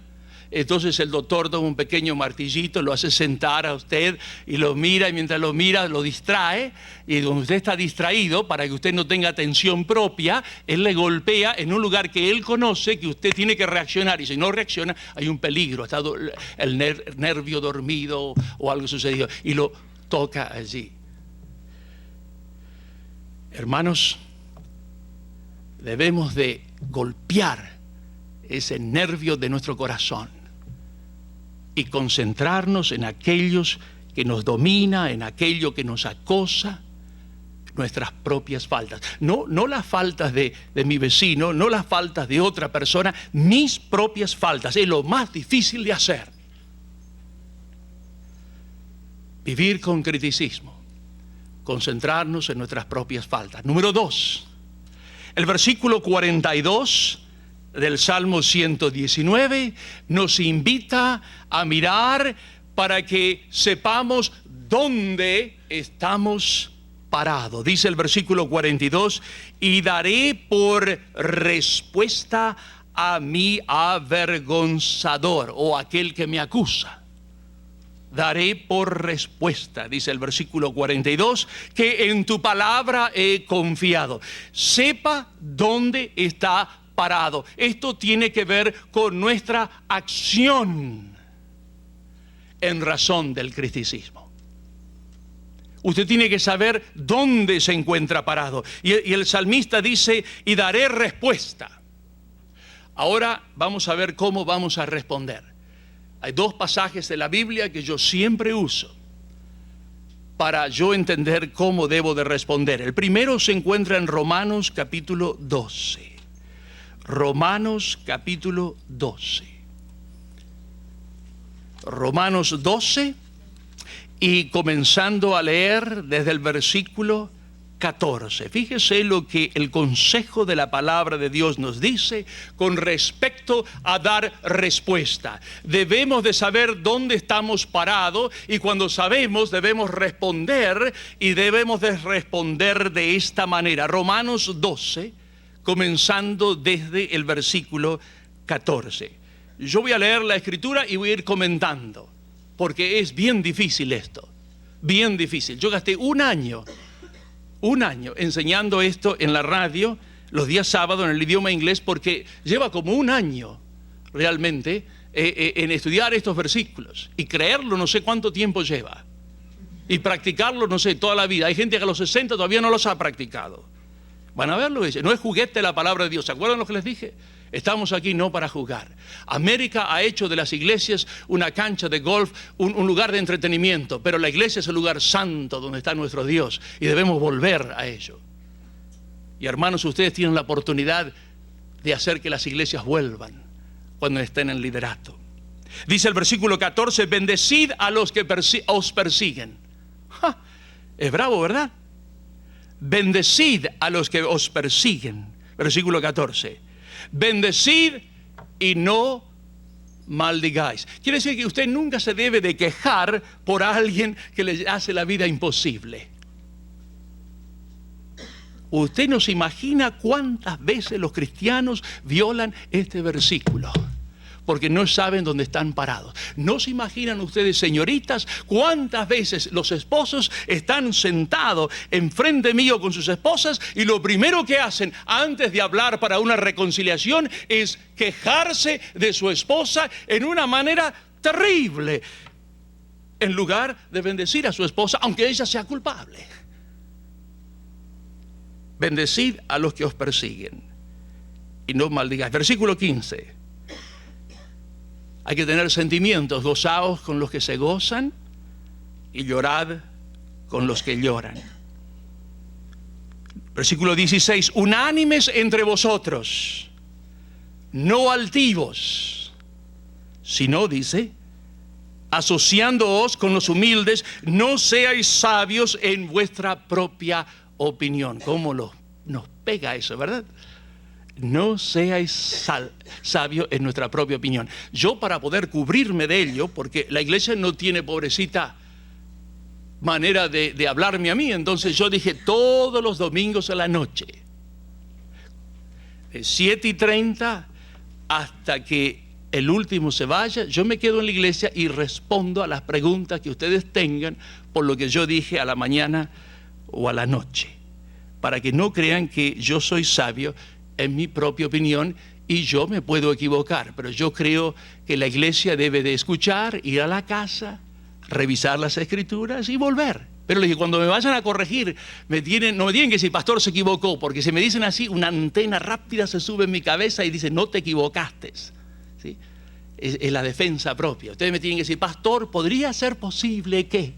Entonces el doctor toma un pequeño martillito, lo hace sentar a usted y lo mira, y mientras lo mira lo distrae, y donde usted está distraído, para que usted no tenga atención propia, él le golpea en un lugar que él conoce, que usted tiene que reaccionar, y si no reacciona hay un peligro, está el nervio dormido o algo sucedido, y lo toca allí. Hermanos, debemos de golpear ese nervio de nuestro corazón y concentrarnos en aquellos que nos domina, en aquello que nos acosa, nuestras propias faltas. No las faltas de mi vecino, no las faltas de otra persona, mis propias faltas. Es lo más difícil de hacer. Vivir con criticismo, concentrarnos en nuestras propias faltas. Número 2, el versículo 42 del Salmo 119 nos invita a mirar para que sepamos dónde estamos parados. Dice el versículo 42, y daré por respuesta a mi avergonzador, o aquel que me acusa. Daré por respuesta, dice el versículo 42, que en tu palabra he confiado. Sepa dónde está parado. Esto tiene que ver con nuestra acción en razón del criticismo. Usted tiene que saber dónde se encuentra parado. Y el salmista dice, y daré respuesta. Ahora vamos a ver cómo vamos a responder. Hay 2 pasajes de la Biblia que yo siempre uso para yo entender cómo debo de responder. El primero se encuentra en Romanos capítulo 12. Romanos capítulo 12. Romanos 12, y comenzando a leer desde el versículo 14. Fíjese lo que el consejo de la palabra de Dios nos dice con respecto a dar respuesta. Debemos de saber dónde estamos parados, y cuando sabemos debemos responder, y debemos de responder de esta manera. Romanos 12, comenzando desde el versículo 14. Yo voy a leer la escritura y voy a ir comentando, porque es bien difícil esto, bien difícil. Yo gasté un año enseñando esto en la radio, los días sábados en el idioma inglés, porque lleva como un año realmente en estudiar estos versículos, y creerlo no sé cuánto tiempo lleva, y practicarlo no sé, toda la vida. Hay gente que a los 60 todavía no los ha practicado. Van a verlo, dice. No es juguete la palabra de Dios. ¿Se acuerdan lo que les dije? Estamos aquí no para jugar. América ha hecho de las iglesias una cancha de golf, un lugar de entretenimiento, pero la iglesia es el lugar santo donde está nuestro Dios y debemos volver a ello. Y hermanos, ustedes tienen la oportunidad de hacer que las iglesias vuelvan cuando estén en liderato. Dice el versículo 14, bendecid a los que os persiguen. ¡Ja! Es bravo, ¿verdad? Bendecid a los que os persiguen. Versículo 14. Bendecid y no maldigáis. Quiere decir que usted nunca se debe de quejar por alguien que le hace la vida imposible. Usted no se imagina cuántas veces los cristianos violan este versículo, porque no saben dónde están parados. ¿No se imaginan ustedes, señoritas, cuántas veces los esposos están sentados enfrente mío con sus esposas y lo primero que hacen antes de hablar para una reconciliación es quejarse de su esposa en una manera terrible, en lugar de bendecir a su esposa, aunque ella sea culpable? Bendecid a los que os persiguen y no maldigáis. Versículo 15. Hay que tener sentimientos, gozaos con los que se gozan y llorad con los que lloran. Versículo 16, unánimes entre vosotros, no altivos, sino, dice, asociándoos con los humildes, no seáis sabios en vuestra propia opinión. ¿Cómo nos pega eso, verdad? No seáis sabios en nuestra propia opinión. Yo, para poder cubrirme de ello, porque la iglesia no tiene, pobrecita, manera de hablarme a mí, entonces yo dije todos los domingos a la noche, de 7:30 hasta que el último se vaya, yo me quedo en la iglesia y respondo a las preguntas que ustedes tengan por lo que yo dije a la mañana o a la noche, para que no crean que yo soy sabio en mi propia opinión y yo me puedo equivocar, pero yo creo que la iglesia debe de escuchar, ir a la casa, revisar las escrituras y volver. Pero le dije, cuando me vayan a corregir, no me tienen que decir, pastor, se equivocó, porque si me dicen así, una antena rápida se sube en mi cabeza y dice, no te equivocaste. ¿Sí? Es la defensa propia. Ustedes me tienen que decir, pastor, ¿podría ser posible que?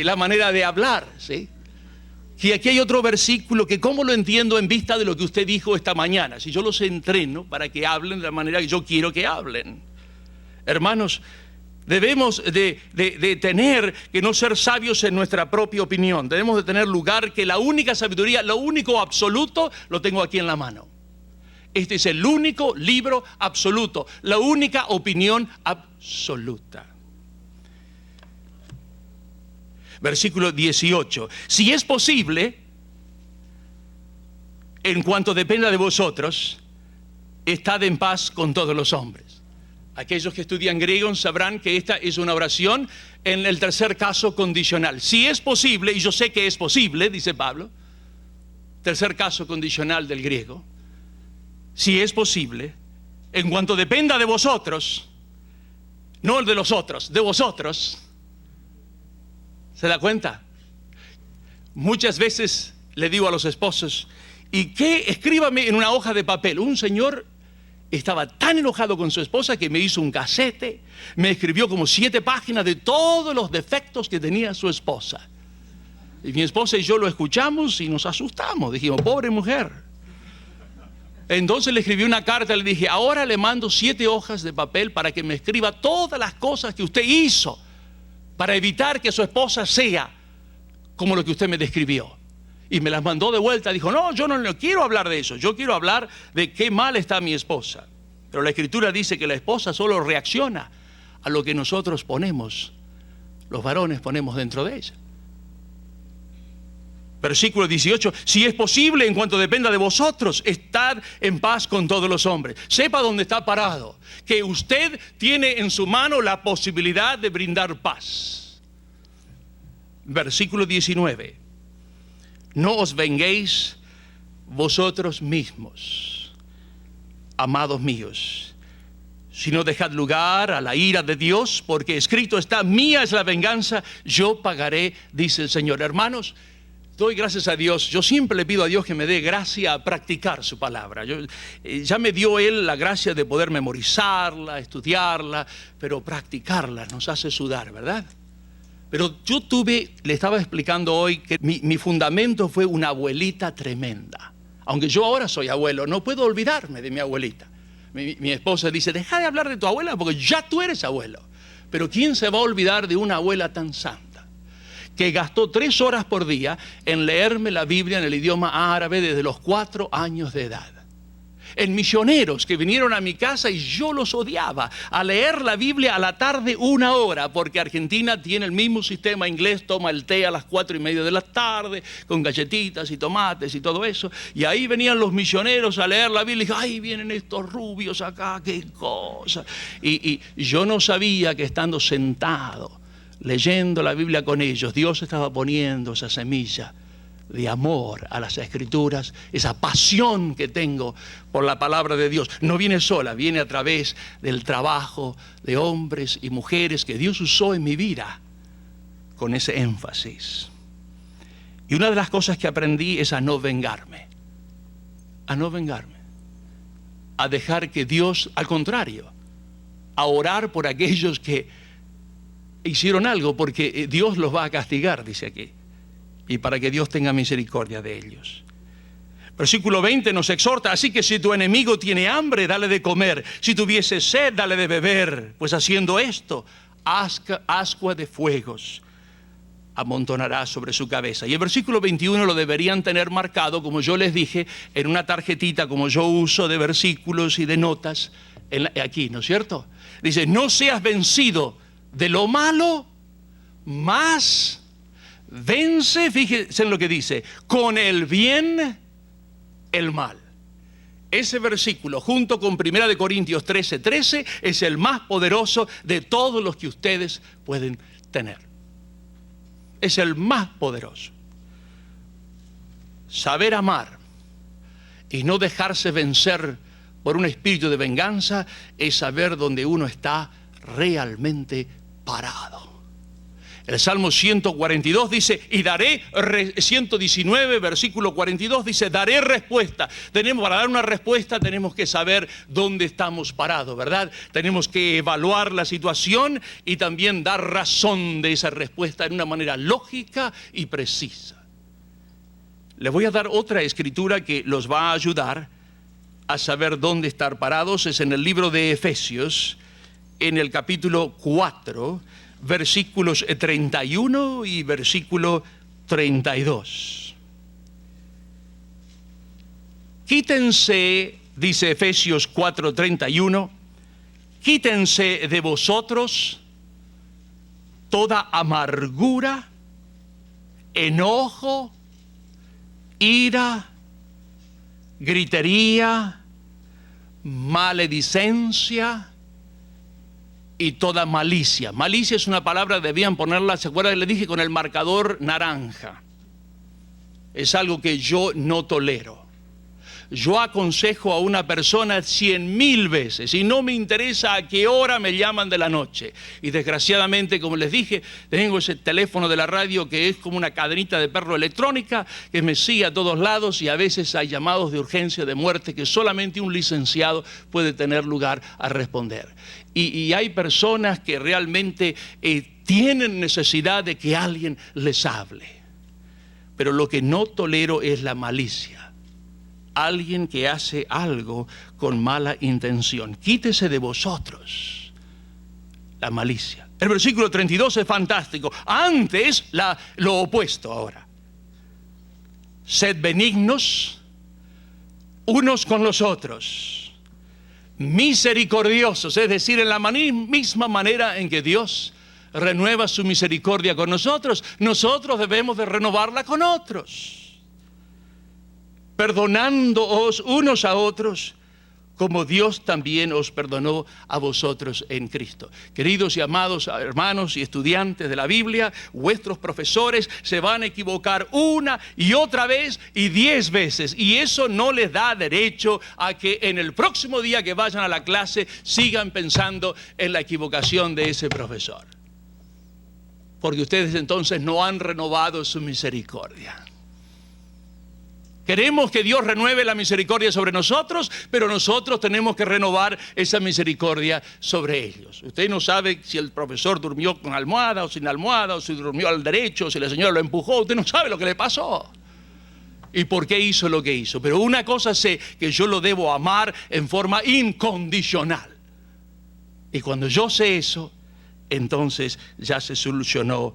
La manera de hablar, ¿sí? Y aquí hay otro versículo que cómo lo entiendo en vista de lo que usted dijo esta mañana. Si yo los entreno para que hablen de la manera que yo quiero que hablen. Hermanos, debemos de tener que no ser sabios en nuestra propia opinión. Debemos de tener lugar que la única sabiduría, lo único absoluto, lo tengo aquí en la mano. Este es el único libro absoluto, la única opinión absoluta. Versículo 18. Si es posible, en cuanto dependa de vosotros, estad en paz con todos los hombres. Aquellos que estudian griego sabrán que esta es una oración en el tercer caso condicional. Si es posible, y yo sé que es posible, dice Pablo, tercer caso condicional del griego. Si es posible, en cuanto dependa de vosotros, no de los otros, de vosotros. ¿Se da cuenta? Muchas veces le digo a los esposos, ¿y qué? Escríbame en una hoja de papel. Un señor estaba tan enojado con su esposa que me hizo un casete, me escribió como 7 páginas de todos los defectos que tenía su esposa. Y mi esposa y yo lo escuchamos y nos asustamos. Dijimos, pobre mujer. Entonces le escribí una carta, le dije, ahora le mando 7 hojas de papel para que me escriba todas las cosas que usted hizo para evitar que su esposa sea como lo que usted me describió. Y me las mandó de vuelta. Dijo, no, yo no quiero hablar de eso. Yo quiero hablar de qué mal está mi esposa. Pero la Escritura dice que la esposa solo reacciona a lo que nosotros ponemos, los varones ponemos dentro de ella. Versículo 18, si es posible, en cuanto dependa de vosotros, estad en paz con todos los hombres. Sepa dónde está parado, que usted tiene en su mano la posibilidad de brindar paz. Versículo 19, no os venguéis vosotros mismos, amados míos, sino dejad lugar a la ira de Dios, porque escrito está, mía es la venganza, yo pagaré, dice el Señor. Hermanos, doy gracias a Dios. Yo siempre le pido a Dios que me dé gracia a practicar su palabra. Ya me dio Él la gracia de poder memorizarla, estudiarla, pero practicarla nos hace sudar, ¿verdad? Pero yo le estaba explicando hoy que mi fundamento fue una abuelita tremenda. Aunque yo ahora soy abuelo, no puedo olvidarme de mi abuelita. Mi esposa dice, deja de hablar de tu abuela porque ya tú eres abuelo. Pero ¿quién se va a olvidar de una abuela tan santa? Que gastó 3 horas por día en leerme la Biblia en el idioma árabe desde los 4 años de edad. En misioneros que vinieron a mi casa y yo los odiaba, a leer la Biblia a la tarde 1 hora, porque Argentina tiene el mismo sistema inglés, toma el té a las 4:30 de la tarde, con galletitas y tomates y todo eso, y ahí venían los misioneros a leer la Biblia y dije, ay, vienen estos rubios acá, qué cosa. Y yo no sabía que estando sentado, leyendo la Biblia con ellos, Dios estaba poniendo esa semilla de amor a las Escrituras, esa pasión que tengo por la palabra de Dios. No viene sola, viene a través del trabajo de hombres y mujeres que Dios usó en mi vida con ese énfasis. Y una de las cosas que aprendí es a no vengarme, a dejar que Dios, al contrario, a orar por aquellos que hicieron algo, porque Dios los va a castigar, dice aquí. Y para que Dios tenga misericordia de ellos. Versículo 20 nos exhorta, así que si tu enemigo tiene hambre, dale de comer. Si tuviese sed, dale de beber. Pues haciendo esto, ascua de fuegos amontonará sobre su cabeza. Y el versículo 21 lo deberían tener marcado, como yo les dije, en una tarjetita como yo uso de versículos y de notas, aquí, ¿no es cierto? Dice, no seas vencido de lo malo, más vence, fíjense en lo que dice, con el bien, el mal. Ese versículo, junto con 1 Corintios 13:13, es el más poderoso de todos los que ustedes pueden tener. Es el más poderoso. Saber amar y no dejarse vencer por un espíritu de venganza es saber dónde uno está realmente parado. El Salmo 142 dice, y daré, 119, versículo 42 dice, daré respuesta. Para dar una respuesta tenemos que saber dónde estamos parados, ¿verdad? Tenemos que evaluar la situación y también dar razón de esa respuesta en una manera lógica y precisa. Les voy a dar otra escritura que los va a ayudar a saber dónde estar parados. Es en el libro de Efesios, en el capítulo 4, versículos 31 y versículo 32. Quítense, dice Efesios 4:31, quítense de vosotros toda amargura, enojo, ira, gritería, maledicencia y toda malicia. Malicia es una palabra, debían ponerla, ¿se acuerdan? Le dije con el marcador naranja. Es algo que yo no tolero. Yo aconsejo a una persona 100,000 veces y no me interesa a qué hora me llaman de la noche. Y desgraciadamente, como les dije, tengo ese teléfono de la radio que es como una cadenita de perro electrónica que me sigue a todos lados y a veces hay llamados de urgencia, de muerte, que solamente un licenciado puede tener lugar a responder. Y hay personas que realmente tienen necesidad de que alguien les hable. Pero lo que no tolero es la malicia. Alguien que hace algo con mala intención. Quítese de vosotros la malicia. El versículo 32 es fantástico. Antes, lo opuesto ahora. Sed benignos unos con los otros, misericordiosos, es decir, en la misma manera en que Dios renueva su misericordia con nosotros, nosotros debemos de renovarla con otros. Perdonándoos unos a otros, como Dios también os perdonó a vosotros en Cristo. Queridos y amados hermanos y estudiantes de la Biblia, vuestros profesores se van a equivocar una y otra vez y 10 veces. Y eso no les da derecho a que en el próximo día que vayan a la clase sigan pensando en la equivocación de ese profesor. Porque ustedes entonces no han renovado su misericordia. Queremos que Dios renueve la misericordia sobre nosotros, pero nosotros tenemos que renovar esa misericordia sobre ellos. Usted no sabe si el profesor durmió con almohada o sin almohada, o si durmió al derecho, o si la señora lo empujó. Usted no sabe lo que le pasó y por qué hizo lo que hizo. Pero una cosa sé, que yo lo debo amar en forma incondicional. Y cuando yo sé eso, entonces ya se solucionó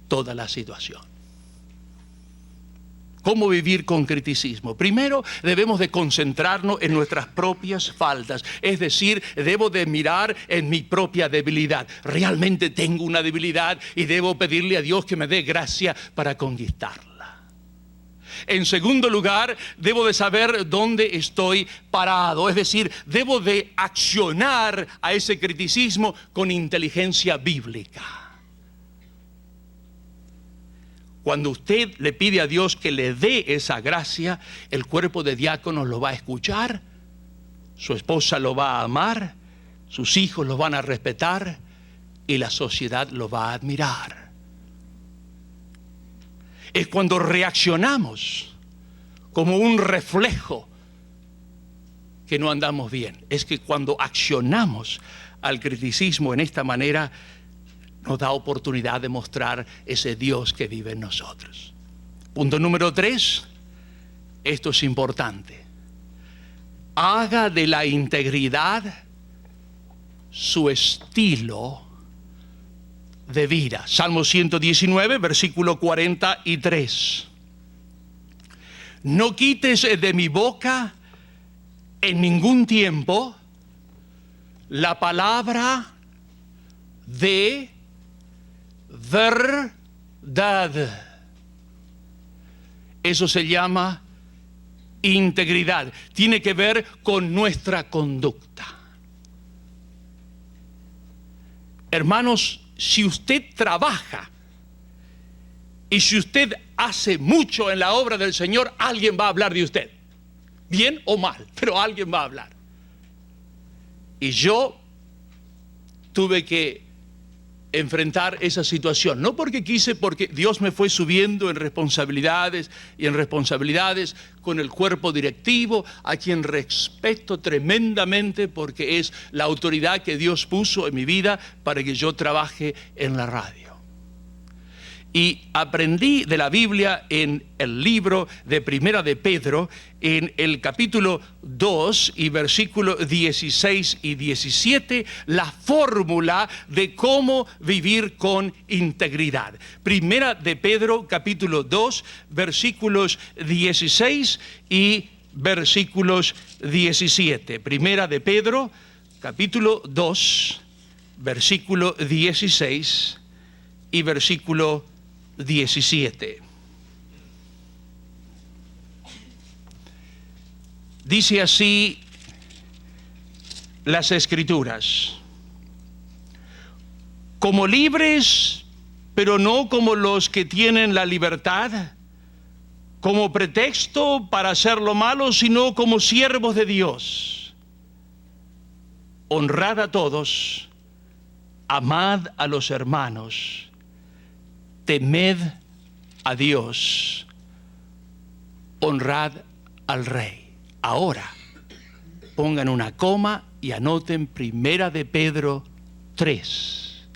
toda la situación. ¿Cómo vivir con criticismo? Primero, debemos de concentrarnos en nuestras propias faltas. Es decir, debo de mirar en mi propia debilidad. Realmente tengo una debilidad y debo pedirle a Dios que me dé gracia para conquistarla. En segundo lugar, debo de saber dónde estoy parado. Es decir, debo de accionar a ese criticismo con inteligencia bíblica. Cuando usted le pide a Dios que le dé esa gracia, el cuerpo de diáconos lo va a escuchar, su esposa lo va a amar, sus hijos lo van a respetar y la sociedad lo va a admirar. Es cuando reaccionamos como un reflejo que no andamos bien. Es que cuando accionamos al criticismo en esta manera, nos da oportunidad de mostrar ese Dios que vive en nosotros. Punto número 3, esto es importante. Haga de la integridad su estilo de vida. Salmo 119, versículo 43. No quites de mi boca en ningún tiempo la palabra de verdad. Eso se llama integridad. Tiene que ver con nuestra conducta. Hermanos, si usted trabaja y si usted hace mucho en la obra del Señor, alguien va a hablar de usted. Bien o mal, pero alguien va a hablar. Y yo tuve que enfrentar esa situación, no porque quise, porque Dios me fue subiendo en responsabilidades y en responsabilidades con el cuerpo directivo, a quien respeto tremendamente porque es la autoridad que Dios puso en mi vida para que yo trabaje en la radio. Y aprendí de la Biblia en el libro de Primera de Pedro, en el capítulo 2 y versículos 16 y 17, la fórmula de cómo vivir con integridad. Primera de Pedro, capítulo 2, versículos 16 y versículos 17. Primera de Pedro, capítulo 2, versículo 16 y versículo 17. Dice así las Escrituras: como libres, pero no como los que tienen la libertad, como pretexto para hacer lo malo, sino como siervos de Dios. Honrad a todos, amad a los hermanos, temed a Dios, honrad al Rey. Ahora, pongan una coma y anoten Primera de Pedro 3,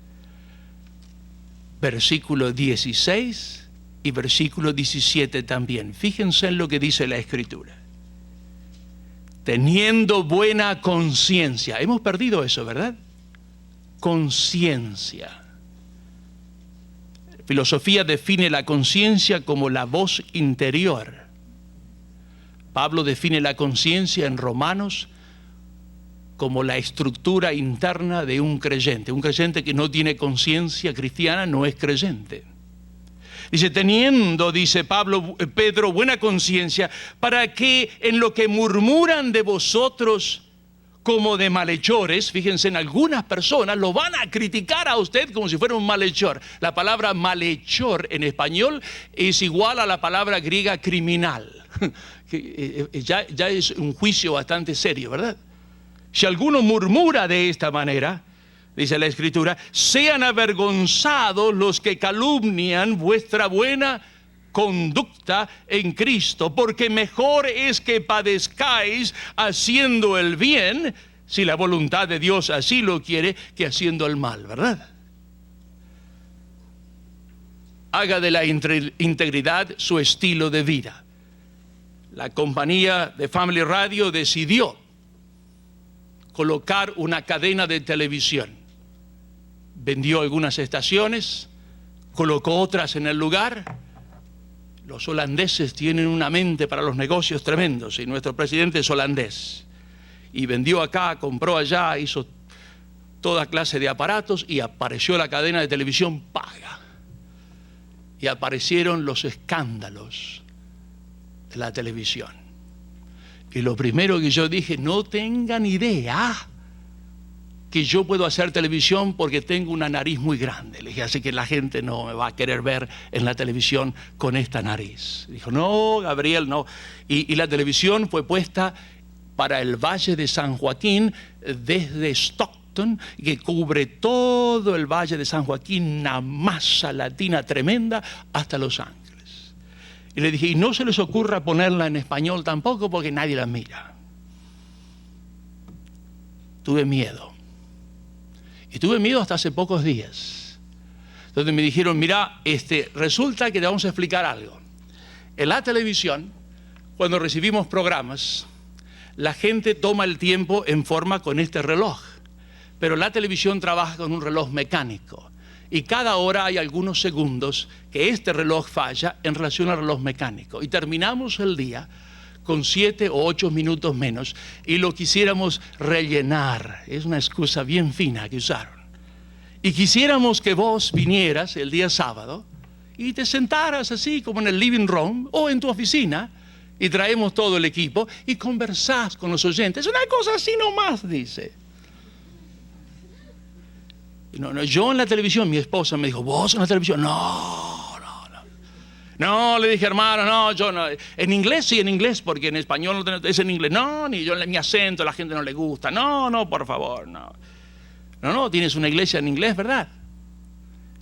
versículo 16 y versículo 17 también. Fíjense en lo que dice la Escritura. Teniendo buena conciencia. Hemos perdido eso, ¿verdad? Conciencia. Filosofía define la conciencia como la voz interior. Pablo define la conciencia en Romanos como la estructura interna de un creyente. Un creyente que no tiene conciencia cristiana no es creyente. Dice, teniendo, dice Pedro, buena conciencia, para que en lo que murmuran de vosotros como de malhechores, fíjense, en algunas personas lo van a criticar a usted como si fuera un malhechor. La palabra malhechor en español es igual a la palabra griega criminal. Ya es un juicio bastante serio, ¿verdad? Si alguno murmura de esta manera, dice la Escritura, sean avergonzados los que calumnian vuestra buena conducta en Cristo, porque mejor es que padezcáis haciendo el bien, si la voluntad de Dios así lo quiere, que haciendo el mal, ¿verdad? Haga de la integridad su estilo de vida. La compañía de Family Radio decidió colocar una cadena de televisión. Vendió algunas estaciones, colocó otras en el lugar. Los holandeses tienen una mente para los negocios tremendos, y nuestro presidente es holandés. Y vendió acá, compró allá, hizo toda clase de aparatos, y apareció la cadena de televisión paga. Y aparecieron los escándalos de la televisión. Y lo primero que yo dije, no tengan idea que yo puedo hacer televisión porque tengo una nariz muy grande. Le dije, así que la gente no me va a querer ver en la televisión con esta nariz. Dijo, no, Gabriel, no. Y la televisión fue puesta para el Valle de San Joaquín desde Stockton, que cubre todo el Valle de San Joaquín, una masa latina tremenda, hasta Los Ángeles. Y le dije, y no se les ocurra ponerla en español tampoco porque nadie la mira. Tuve miedo. Y tuve miedo hasta hace pocos días, donde me dijeron, mira, resulta que te vamos a explicar algo. En la televisión, cuando recibimos programas, la gente toma el tiempo en forma con este reloj, pero la televisión trabaja con un reloj mecánico, y cada hora hay algunos segundos que este reloj falla en relación al reloj mecánico, y terminamos el día con 7 o 8 minutos menos, y lo quisiéramos rellenar. Es una excusa bien fina que usaron. Y quisiéramos que vos vinieras el día sábado y te sentaras así como en el living room o en tu oficina, y traemos todo el equipo y conversás con los oyentes. Una cosa así nomás, dice. No, yo en la televisión, mi esposa me dijo, ¿vos en la televisión? No. No, le dije, hermano, no, yo no. En inglés sí, en inglés, porque en español no es en inglés. No, ni yo, mi acento, a la gente no le gusta. No, por favor, no. No, tienes una iglesia en inglés, ¿verdad?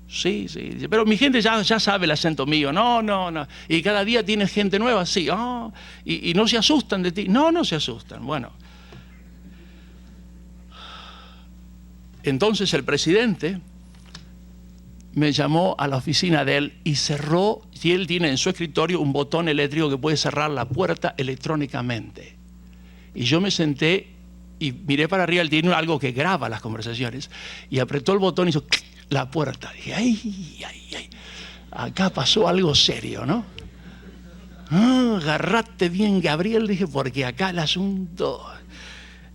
Sí, pero mi gente ya sabe el acento mío. No. Y cada día tienes gente nueva, sí. Y no se asustan de ti. No se asustan. Bueno. Entonces el presidente me llamó a la oficina de él y cerró, y él tiene en su escritorio un botón eléctrico que puede cerrar la puerta electrónicamente. Y yo me senté y miré para arriba, él tiene algo que graba las conversaciones, y apretó el botón y hizo la puerta. Dije, ay, acá pasó algo serio, ¿no? Agarrate bien, Gabriel, dije, porque acá el asunto...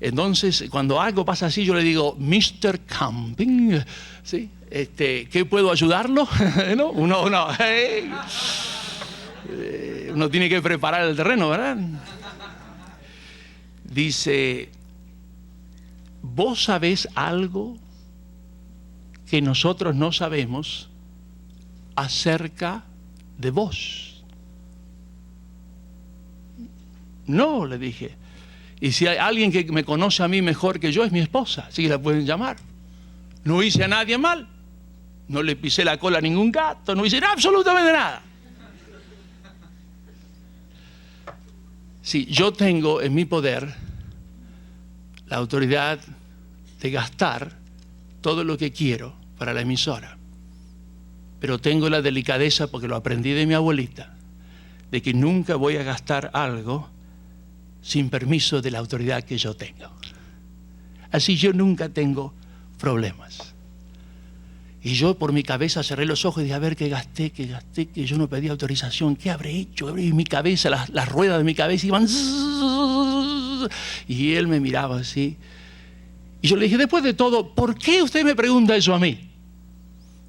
Entonces, cuando algo pasa así, yo le digo, Mr. Camping, ¿sí? ¿Qué puedo ayudarlo? ¿No? Uno tiene que preparar el terreno, ¿verdad? Dice, ¿vos sabés algo que nosotros no sabemos acerca de vos? No, le dije. Y si hay alguien que me conoce a mí mejor que yo, es mi esposa, así que la pueden llamar. No hice a nadie mal, no le pisé la cola a ningún gato, no hice absolutamente nada. Sí, yo tengo en mi poder la autoridad de gastar todo lo que quiero para la emisora, pero tengo la delicadeza, porque lo aprendí de mi abuelita, de que nunca voy a gastar algo sin permiso de la autoridad que yo tengo. Así yo nunca tengo problemas. Y yo por mi cabeza cerré los ojos y dije, a ver, qué gasté, que yo no pedí autorización, ¿qué habré hecho? Abrí mi cabeza, las ruedas de mi cabeza iban... Y él me miraba así. Y yo le dije, después de todo, ¿por qué usted me pregunta eso a mí?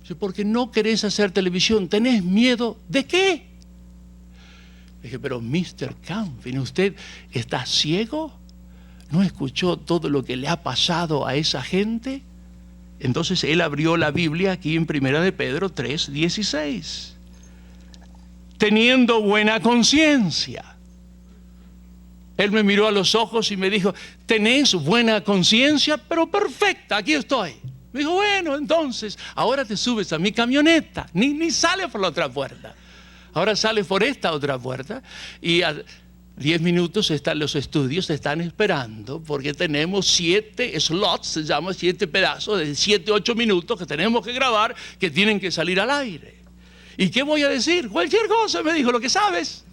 Dice, porque no querés hacer televisión, ¿tenés miedo de qué? Dije, pero Mr. Camping, ¿usted está ciego? ¿No escuchó todo lo que le ha pasado a esa gente? Entonces él abrió la Biblia aquí en 1 de Pedro 3:16. Teniendo buena conciencia. Él me miró a los ojos y me dijo, ¿tenés buena conciencia? Pero perfecta, aquí estoy. Me dijo, bueno, entonces, ahora te subes a mi camioneta. Ni sale por la otra puerta. Ahora sale por esta otra puerta y a 10 minutos están los estudios, están esperando porque tenemos 7 slots, se llama 7 pedazos de 7, 8 minutos que tenemos que grabar, que tienen que salir al aire. ¿Y qué voy a decir? Cualquier cosa, me dijo, lo que sabes.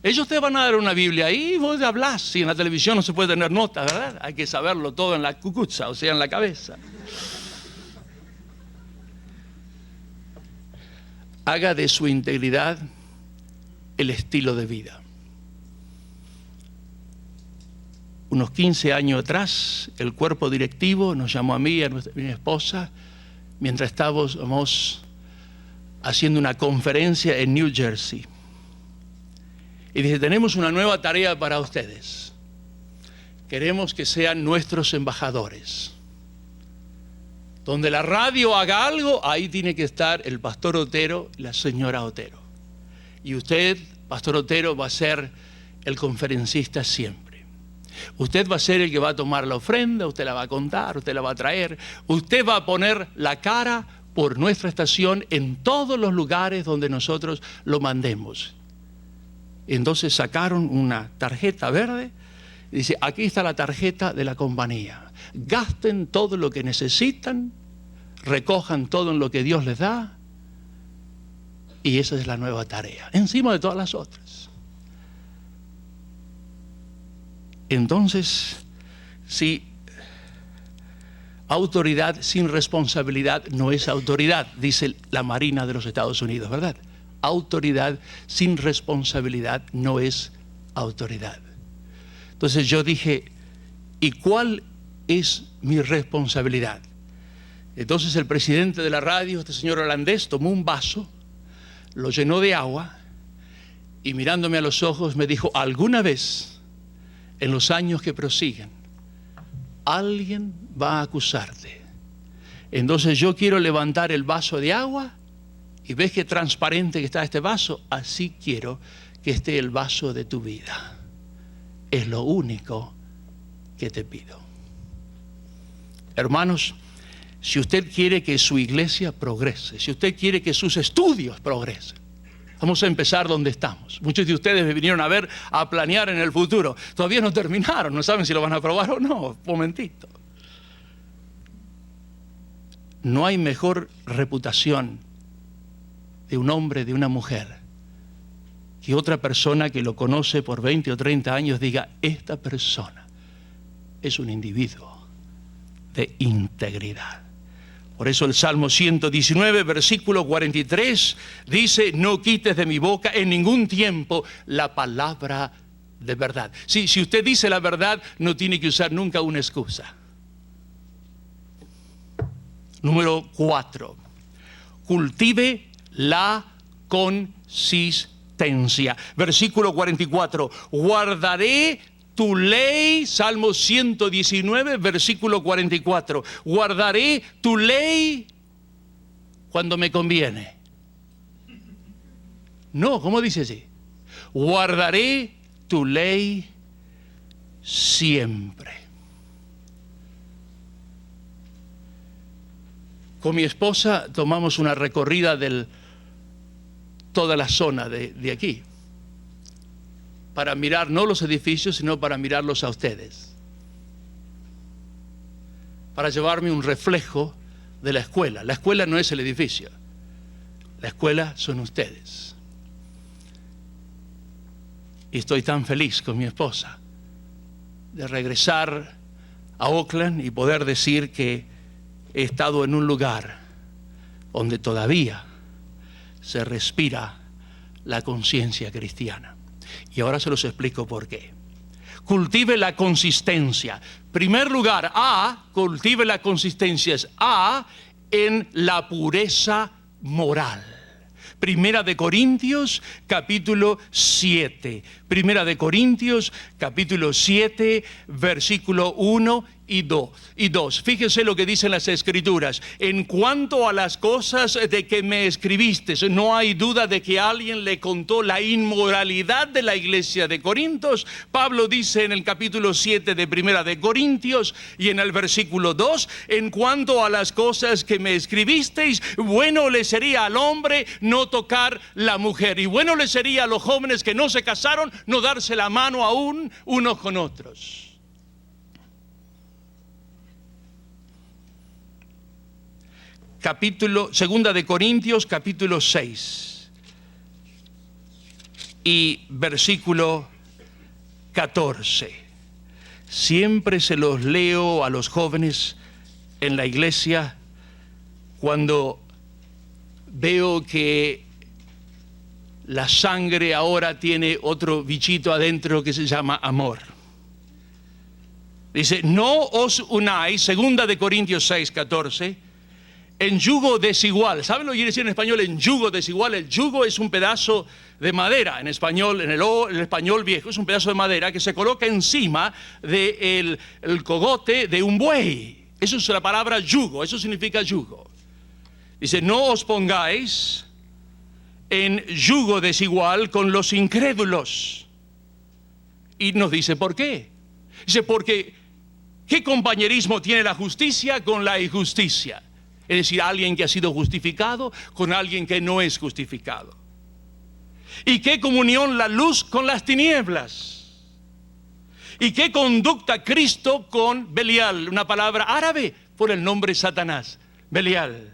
Ellos te van a dar una Biblia ahí y vos hablás. Si en la televisión no se puede tener notas, ¿verdad? Hay que saberlo todo en la cucuza, o sea, en la cabeza. Haga de su integridad el estilo de vida. Unos 15 años atrás, el cuerpo directivo nos llamó a mí y a mi esposa mientras estábamos haciendo una conferencia en New Jersey. Y dice, tenemos una nueva tarea para ustedes. Queremos que sean nuestros embajadores. Donde la radio haga algo, ahí tiene que estar el pastor Otero, la señora Otero. Y usted, pastor Otero, va a ser el conferencista siempre. Usted va a ser el que va a tomar la ofrenda, usted la va a contar, usted la va a traer. Usted va a poner la cara por nuestra estación en todos los lugares donde nosotros lo mandemos. Entonces sacaron una tarjeta verde y dice, aquí está la tarjeta de la compañía. Gasten todo lo que necesitan, recojan todo en lo que Dios les da, y esa es la nueva tarea, encima de todas las otras. Entonces, si autoridad sin responsabilidad no es autoridad, dice la Marina de los Estados Unidos, ¿verdad? Autoridad sin responsabilidad no es autoridad. Entonces yo dije, ¿y cuál es mi responsabilidad? Entonces el presidente de la radio, este señor holandés, tomó un vaso, lo llenó de agua y mirándome a los ojos me dijo, alguna vez en los años que prosiguen, alguien va a acusarte. Entonces yo quiero levantar el vaso de agua y ves qué transparente que está este vaso, así quiero que esté el vaso de tu vida. Es lo único que te pido. Hermanos, si usted quiere que su iglesia progrese, si usted quiere que sus estudios progresen, vamos a empezar donde estamos. Muchos de ustedes me vinieron a ver a planear en el futuro. Todavía no terminaron, no saben si lo van a aprobar o no. Un momentito. No hay mejor reputación de un hombre, de una mujer, que otra persona que lo conoce por 20 o 30 años diga, esta persona es un individuo de integridad. Por eso el Salmo 119, versículo 43, dice, no quites de mi boca en ningún tiempo la palabra de verdad. Si usted dice la verdad, no tiene que usar nunca una excusa. Número 4, cultive la consistencia. Versículo 44, guardaré tu ley, Salmo 119, versículo 44. Guardaré tu ley cuando me conviene. No, ¿cómo dice así? Guardaré tu ley siempre. Con mi esposa tomamos una recorrida de toda la zona de aquí, para mirar no los edificios, sino para mirarlos a ustedes, para llevarme un reflejo de la escuela. La escuela no es el edificio, la escuela son ustedes. Y estoy tan feliz con mi esposa de regresar a Oakland y poder decir que he estado en un lugar donde todavía se respira la conciencia cristiana. Y ahora se los explico por qué. Cultive la consistencia. Primer lugar, cultive la consistencia. Es en la pureza moral. Primera de Corintios, capítulo 7. Primera de Corintios, capítulo 7, versículo 1 y 2. Fíjense lo que dicen las Escrituras. En cuanto a las cosas de que me escribiste, no hay duda de que alguien le contó la inmoralidad de la iglesia de Corintios. Pablo dice en el capítulo 7 de Primera de Corintios y en el versículo 2, en cuanto a las cosas que me escribisteis, bueno le sería al hombre no tocar la mujer, y bueno le sería a los jóvenes que no se casaron no darse la mano aún unos con otros. Segunda de Corintios, capítulo 6 y versículo 14. Siempre se los leo a los jóvenes en la iglesia cuando veo que la sangre ahora tiene otro bichito adentro que se llama amor. Dice, no os unáis, segunda de Corintios 6, 14, en yugo desigual. ¿Saben lo que quiere decir en español en yugo desigual? El yugo es un pedazo de madera, en español, en el español viejo, es un pedazo de madera que se coloca encima del cogote de un buey. Eso es la palabra yugo, eso significa yugo. Dice, no os pongáis en yugo desigual con los incrédulos. Y nos dice, ¿por qué? Dice, porque ¿qué compañerismo tiene la justicia con la injusticia? Es decir, alguien que ha sido justificado con alguien que no es justificado. ¿Y qué comunión la luz con las tinieblas? ¿Y qué conducta Cristo con Belial? Una palabra árabe por el nombre Satanás, Belial.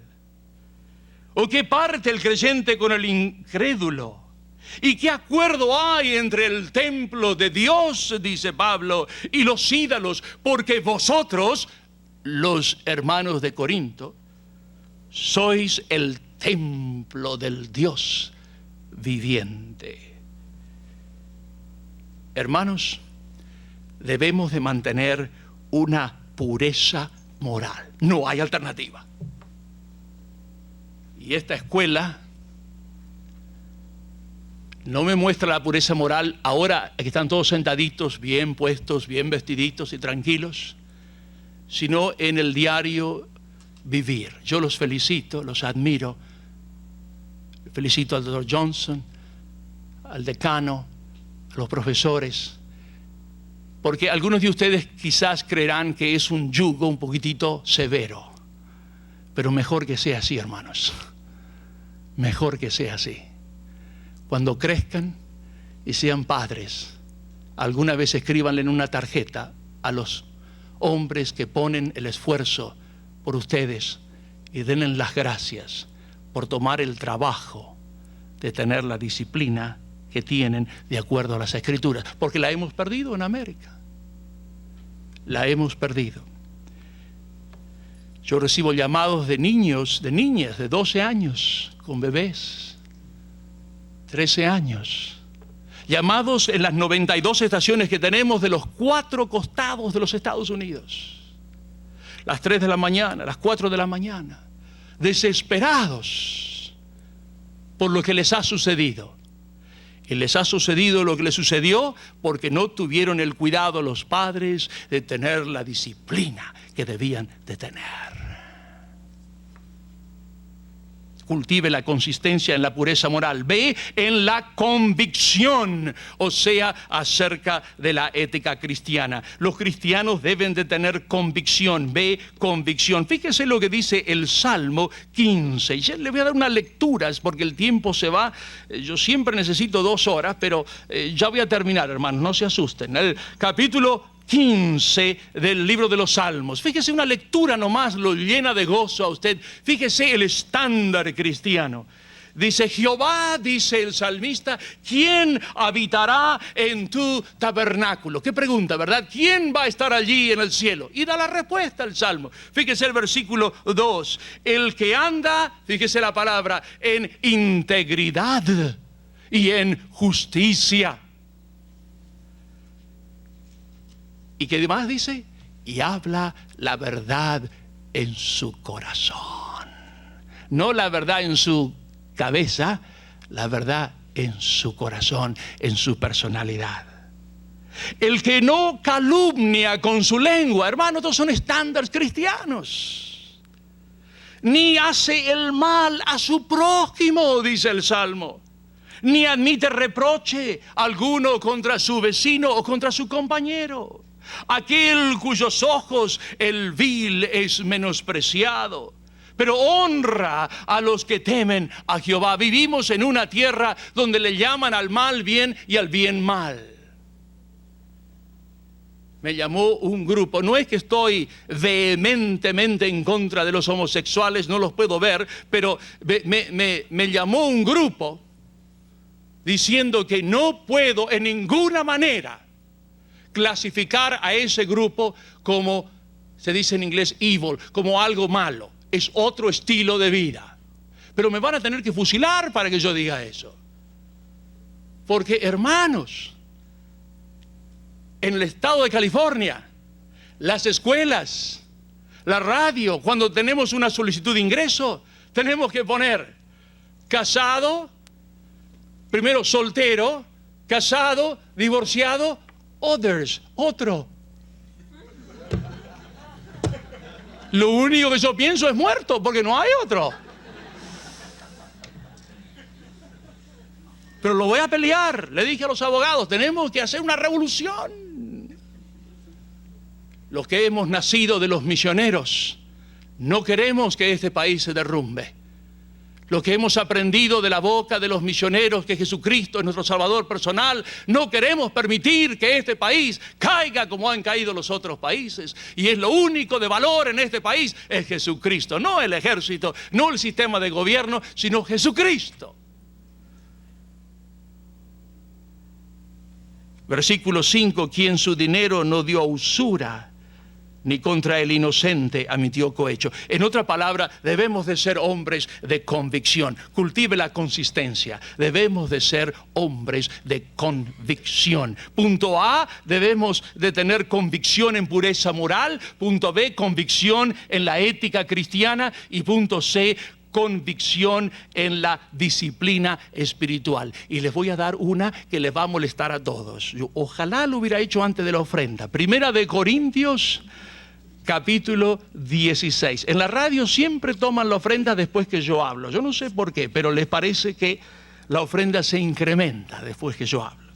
¿O qué parte el creyente con el incrédulo? ¿Y qué acuerdo hay entre el templo de Dios, dice Pablo, y los ídolos? Porque vosotros, los hermanos de Corinto, sois el templo del Dios viviente. Hermanos, debemos de mantener una pureza moral. No hay alternativa. Y esta escuela no me muestra la pureza moral ahora que están todos sentaditos, bien puestos, bien vestiditos y tranquilos, sino en el diario vivir. Yo los felicito, los admiro. Felicito al Dr. Johnson, al decano, a los profesores, porque algunos de ustedes quizás creerán que es un yugo un poquitito severo, pero mejor que sea así, hermanos. Mejor que sea así. Cuando crezcan y sean padres, alguna vez escríbanle en una tarjeta a los hombres que ponen el esfuerzo por ustedes y denle las gracias por tomar el trabajo de tener la disciplina que tienen de acuerdo a las Escrituras, porque la hemos perdido en América. La hemos perdido. Yo recibo llamados de niños, de niñas de 12 años, con bebés, 13 años, llamados en las 92 estaciones que tenemos de los 4 costados de los Estados Unidos. Las 3 de la mañana, las 4 de la mañana, desesperados por lo que les ha sucedido. Y les ha sucedido lo que les sucedió porque no tuvieron el cuidado los padres de tener la disciplina que debían de tener. Cultive la consistencia en la pureza moral. Ve en la convicción, o sea, acerca de la ética cristiana. Los cristianos deben de tener convicción. Ve convicción. Fíjese lo que dice el Salmo 15. Y ya le voy a dar unas lecturas porque el tiempo se va. Yo siempre necesito 2 horas, pero ya voy a terminar, hermanos. No se asusten. El capítulo 15 del libro de los Salmos. Fíjese, una lectura nomás lo llena de gozo a usted. Fíjese el estándar cristiano. Dice Jehová, dice el salmista, ¿quién habitará en tu tabernáculo? Qué pregunta, ¿verdad? ¿Quién va a estar allí en el cielo? Y da la respuesta el Salmo. Fíjese el versículo 2. El que anda, fíjese la palabra, en integridad y en justicia. ¿Y qué más dice? Y habla la verdad en su corazón. No la verdad en su cabeza, la verdad en su corazón, en su personalidad. El que no calumnia con su lengua. Hermano, estos son estándares cristianos. Ni hace el mal a su prójimo, dice el Salmo. Ni admite reproche alguno contra su vecino o contra su compañero. Aquel cuyos ojos el vil es menospreciado, pero honra a los que temen a Jehová. Vivimos en una tierra donde le llaman al mal bien y al bien mal. Me llamó un grupo, no es que estoy vehementemente en contra de los homosexuales, no los puedo ver, pero me llamó un grupo diciendo que no puedo en ninguna manera clasificar a ese grupo como, se dice en inglés, evil, como algo malo. Es otro estilo de vida. Pero me van a tener que fusilar para que yo diga eso. Porque, hermanos, en el estado de California, las escuelas, la radio, cuando tenemos una solicitud de ingreso, tenemos que poner casado, primero soltero, casado, divorciado, others, otro. Lo único que yo pienso es muerto, porque no hay otro. Pero lo voy a pelear. Le dije a los abogados, tenemos que hacer una revolución. Los que hemos nacido de los misioneros, no queremos que este país se derrumbe. Lo que hemos aprendido de la boca de los misioneros, que Jesucristo es nuestro Salvador personal, no queremos permitir que este país caiga como han caído los otros países. Y es lo único de valor en este país, es Jesucristo. No el ejército, no el sistema de gobierno, sino Jesucristo. Versículo 5, quien su dinero no dio a usura, ni contra el inocente admitió cohecho. En otra palabra, debemos de ser hombres de convicción. Cultive la consistencia. Debemos de ser hombres de convicción. Punto A, debemos de tener convicción en pureza moral. Punto B, convicción en la ética cristiana. Y punto C, convicción en la disciplina espiritual. Y les voy a dar una que les va a molestar a todos. Ojalá lo hubiera hecho antes de la ofrenda. Primera de Corintios, capítulo 16. En la radio siempre toman la ofrenda después que yo hablo. Yo no sé por qué, pero les parece que la ofrenda se incrementa después que yo hablo.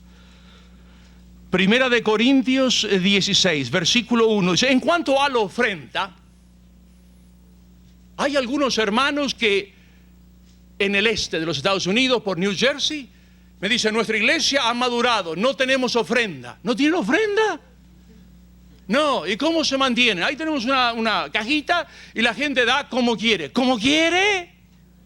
Primera de Corintios 16, versículo 1. Dice, en cuanto a la ofrenda, hay algunos hermanos que en el este de los Estados Unidos, por New Jersey, me dicen, nuestra iglesia ha madurado, no tenemos ofrenda. ¿No tienen ofrenda? No, ¿y cómo se mantienen? Ahí tenemos una cajita y la gente da como quiere. ¿Cómo quiere?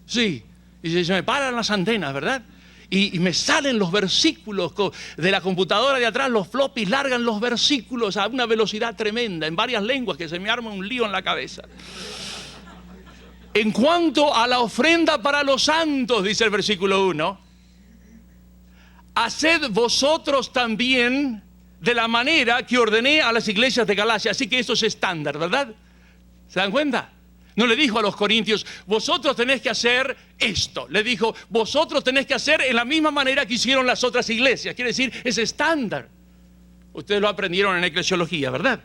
Sí. Y se me paran las antenas, ¿verdad? Y me salen los versículos de la computadora de atrás, los floppies largan los versículos a una velocidad tremenda, en varias lenguas, que se me arma un lío en la cabeza. En cuanto a la ofrenda para los santos, dice el versículo 1, haced vosotros también de la manera que ordené a las iglesias de Galacia. Así que esto es estándar, ¿verdad? ¿Se dan cuenta? No le dijo a los corintios, vosotros tenés que hacer esto. Le dijo, vosotros tenés que hacer en la misma manera que hicieron las otras iglesias. Quiere decir, es estándar. Ustedes lo aprendieron en eclesiología, ¿verdad?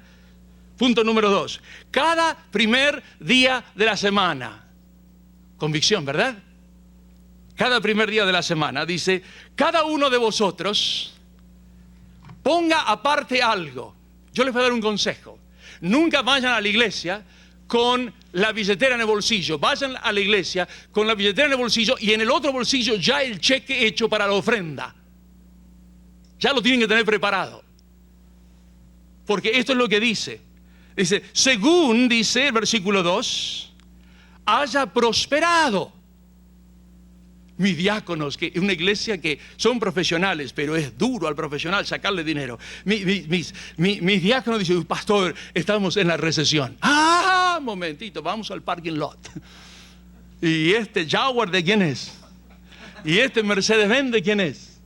Punto número 2. Cada primer día de la semana. Convicción, ¿verdad? Cada primer día de la semana, dice, cada uno de vosotros ponga aparte algo. Yo les voy a dar un consejo. Nunca vayan a la iglesia con la billetera en el bolsillo. Vayan a la iglesia con la billetera en el bolsillo y en el otro bolsillo ya el cheque hecho para la ofrenda. Ya lo tienen que tener preparado. Porque esto es lo que dice. Dice, según, dice el versículo 2, haya prosperado. Mis diáconos, que una iglesia que son profesionales, pero es duro al profesional sacarle dinero. Mis diáconos dicen, pastor, estamos en la recesión. Ah, momentito, vamos al parking lot. ¿Y este Jaguar de quién es? ¿Y este Mercedes-Benz de quién es?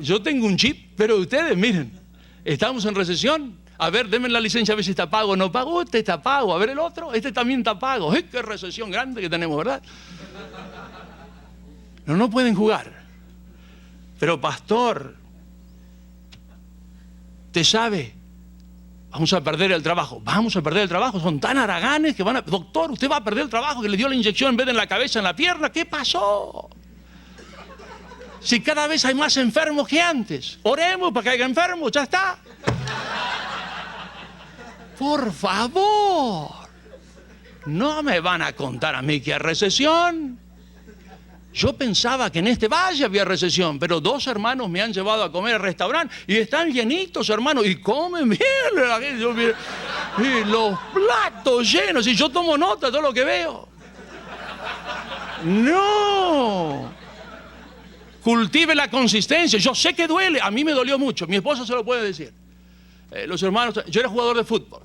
Yo tengo un Jeep, pero ustedes, miren, estamos en recesión. A ver, denme la licencia a ver si está pago o no pago. Este está pago, a ver el otro, este también está pago. ¡Qué recesión grande que tenemos!, ¿verdad? No pueden jugar. Pero pastor, usted sabe, vamos a perder el trabajo. Vamos a perder el trabajo. Son tan haraganes que van a... Doctor, usted va a perder el trabajo, que le dio la inyección en vez de en la cabeza, en la pierna. ¿Qué pasó? Si cada vez hay más enfermos que antes. Oremos para que haya enfermos, ya está. Por favor. No me van a contar a mí que hay recesión. Yo pensaba que en este valle había recesión, pero 2 hermanos me han llevado a comer al restaurante y están llenitos, hermanos, y comen bien. Y los platos llenos, y yo tomo nota de todo lo que veo. No. Cultive la consistencia. Yo sé que duele, a mí me dolió mucho, mi esposa se lo puede decir. Los hermanos, yo era jugador de fútbol,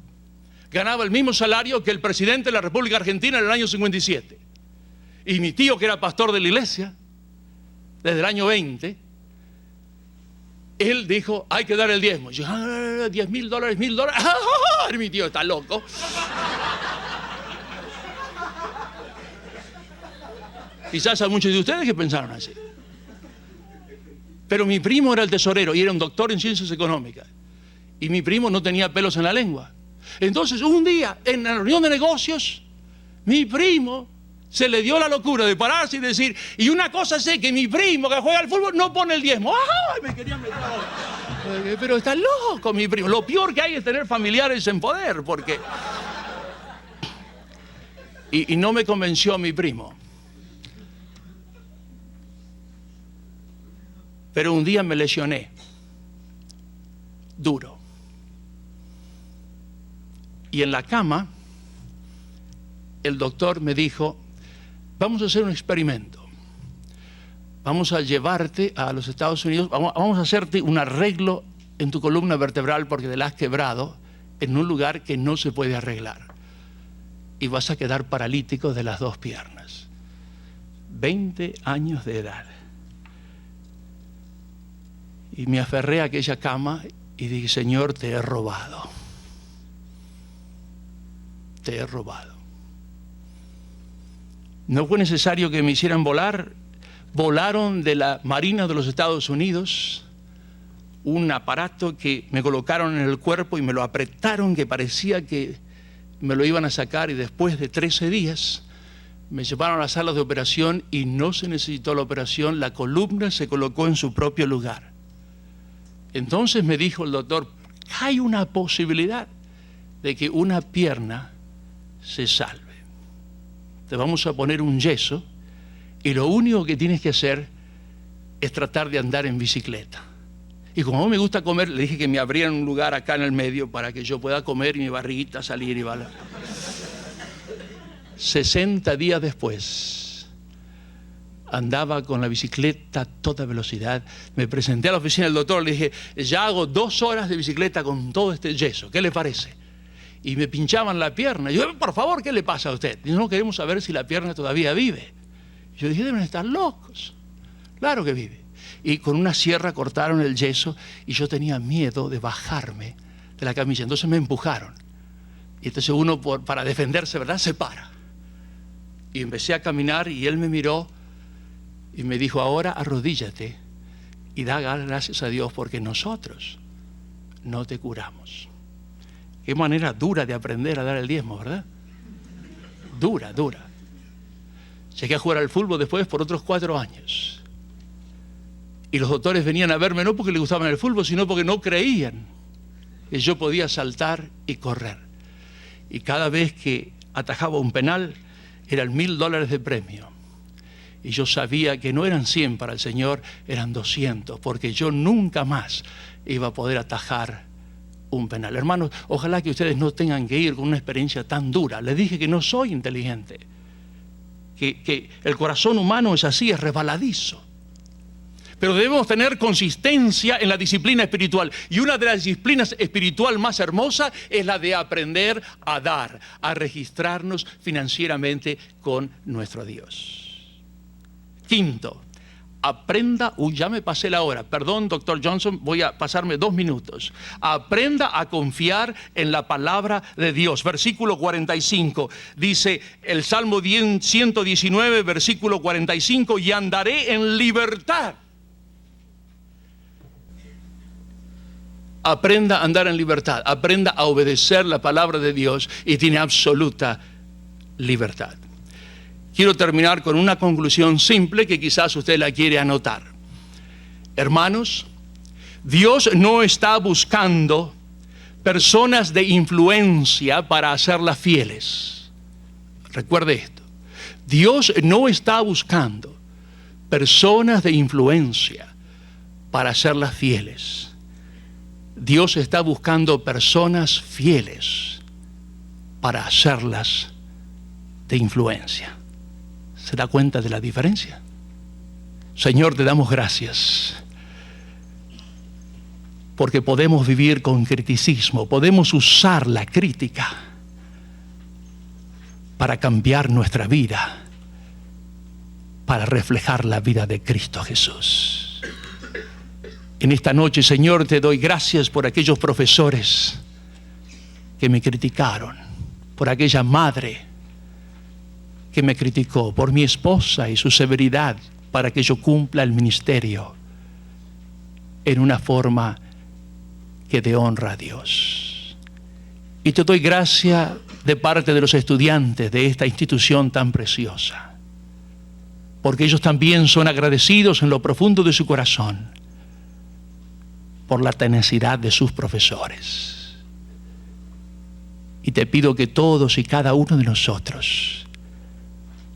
ganaba el mismo salario que el presidente de la República Argentina en el año 57. Y mi tío, que era pastor de la iglesia, desde el año 20, él dijo, hay que dar el diezmo. Y yo, $10,000, $1,000. ¡Ah! Mi tío está loco. Quizás hay muchos de ustedes que pensaron así. Pero mi primo era el tesorero y era un doctor en ciencias económicas. Y mi primo no tenía pelos en la lengua. Entonces, un día, en la reunión de negocios, mi primo se le dio la locura de pararse y decir, y una cosa sé, que mi primo que juega al fútbol no pone el diezmo. ¡Ay! Me querían meter. Pero está loco mi primo. Lo peor que hay es tener familiares en poder, porque... Y no me convenció mi primo. Pero un día me lesioné. Duro. Y en la cama, el doctor me dijo, vamos a hacer un experimento. Vamos a llevarte a los Estados Unidos, vamos a hacerte un arreglo en tu columna vertebral porque te la has quebrado en un lugar que no se puede arreglar. Y vas a quedar paralítico de las 2 piernas. 20 años de edad. Y me aferré a aquella cama y dije, Señor, te he robado. Te he robado. No fue necesario que me hicieran volar. Volaron de la Marina de los Estados Unidos un aparato que me colocaron en el cuerpo y me lo apretaron, que parecía que me lo iban a sacar, y después de 13 días me llevaron a las salas de operación y no se necesitó la operación, la columna se colocó en su propio lugar. Entonces me dijo el doctor, hay una posibilidad de que una pierna se salve. Te vamos a poner un yeso y lo único que tienes que hacer es tratar de andar en bicicleta. Y como a mí me gusta comer, le dije que me abrieran un lugar acá en el medio para que yo pueda comer y mi barriguita salir y bailar. 60 días después, andaba con la bicicleta a toda velocidad. Me presenté a la oficina del doctor, le dije, ya hago 2 horas de bicicleta con todo este yeso, ¿qué le parece? Y me pinchaban la pierna. Yo, por favor, ¿qué le pasa a usted? Y no queremos saber si la pierna todavía vive. Yo dije, deben estar locos. Claro que vive. Y con una sierra cortaron el yeso y yo tenía miedo de bajarme de la camilla. Entonces me empujaron. Y entonces uno, para defenderse, ¿verdad?, se para. Y empecé a caminar y él me miró y me dijo, ahora arrodíllate y da gracias a Dios porque nosotros no te curamos. Qué manera dura de aprender a dar el diezmo, ¿verdad? Dura, dura. Llegué a jugar al fútbol después por otros 4 años. Y los doctores venían a verme no porque les gustaba el fútbol, sino porque no creían que yo podía saltar y correr. Y cada vez que atajaba un penal, eran $1,000 de premio. Y yo sabía que no eran 100 para el Señor, eran 200, porque yo nunca más iba a poder atajar un penal. Hermanos, ojalá que ustedes no tengan que ir con una experiencia tan dura. Les dije que no soy inteligente, que el corazón humano es así, es resbaladizo. Pero debemos tener consistencia en la disciplina espiritual. Y una de las disciplinas espiritual más hermosas es la de aprender a dar, a registrarnos financieramente con nuestro Dios. Quinto, aprenda, ya me pasé la hora, perdón, doctor Johnson, voy a pasarme 2 minutos. Aprenda a confiar en la palabra de Dios. Versículo 45, dice el Salmo 119, versículo 45, y andaré en libertad. aprenda a andar en libertad, aprenda a obedecer la palabra de Dios y tiene absoluta libertad. Quiero terminar con una conclusión simple que quizás usted la quiere anotar. Hermanos, Dios no está buscando personas de influencia para hacerlas fieles. Recuerde esto. Dios no está buscando personas de influencia para hacerlas fieles. Dios está buscando personas fieles para hacerlas de influencia. ¿Se da cuenta de la diferencia? Señor, te damos gracias porque podemos vivir con criticismo, podemos usar la crítica para cambiar nuestra vida, para reflejar la vida de Cristo Jesús. En esta noche, Señor, te doy gracias por aquellos profesores que me criticaron, por aquella madre que me criticó, por mi esposa y su severidad para que yo cumpla el ministerio en una forma que dé honra a Dios. Y te doy gracia de parte de los estudiantes de esta institución tan preciosa, porque ellos también son agradecidos en lo profundo de su corazón por la tenacidad de sus profesores. Y te pido que todos y cada uno de nosotros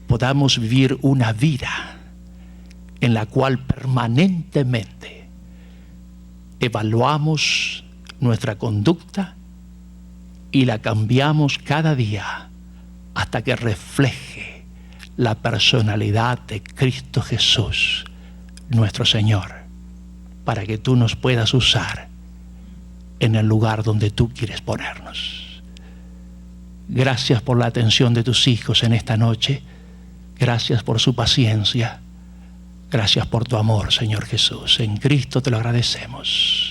podamos vivir una vida en la cual permanentemente evaluamos nuestra conducta y la cambiamos cada día hasta que refleje la personalidad de Cristo Jesús, nuestro Señor, para que tú nos puedas usar en el lugar donde tú quieres ponernos. Gracias por la atención de tus hijos en esta noche. Gracias por su paciencia. Gracias por tu amor, Señor Jesús. En Cristo te lo agradecemos.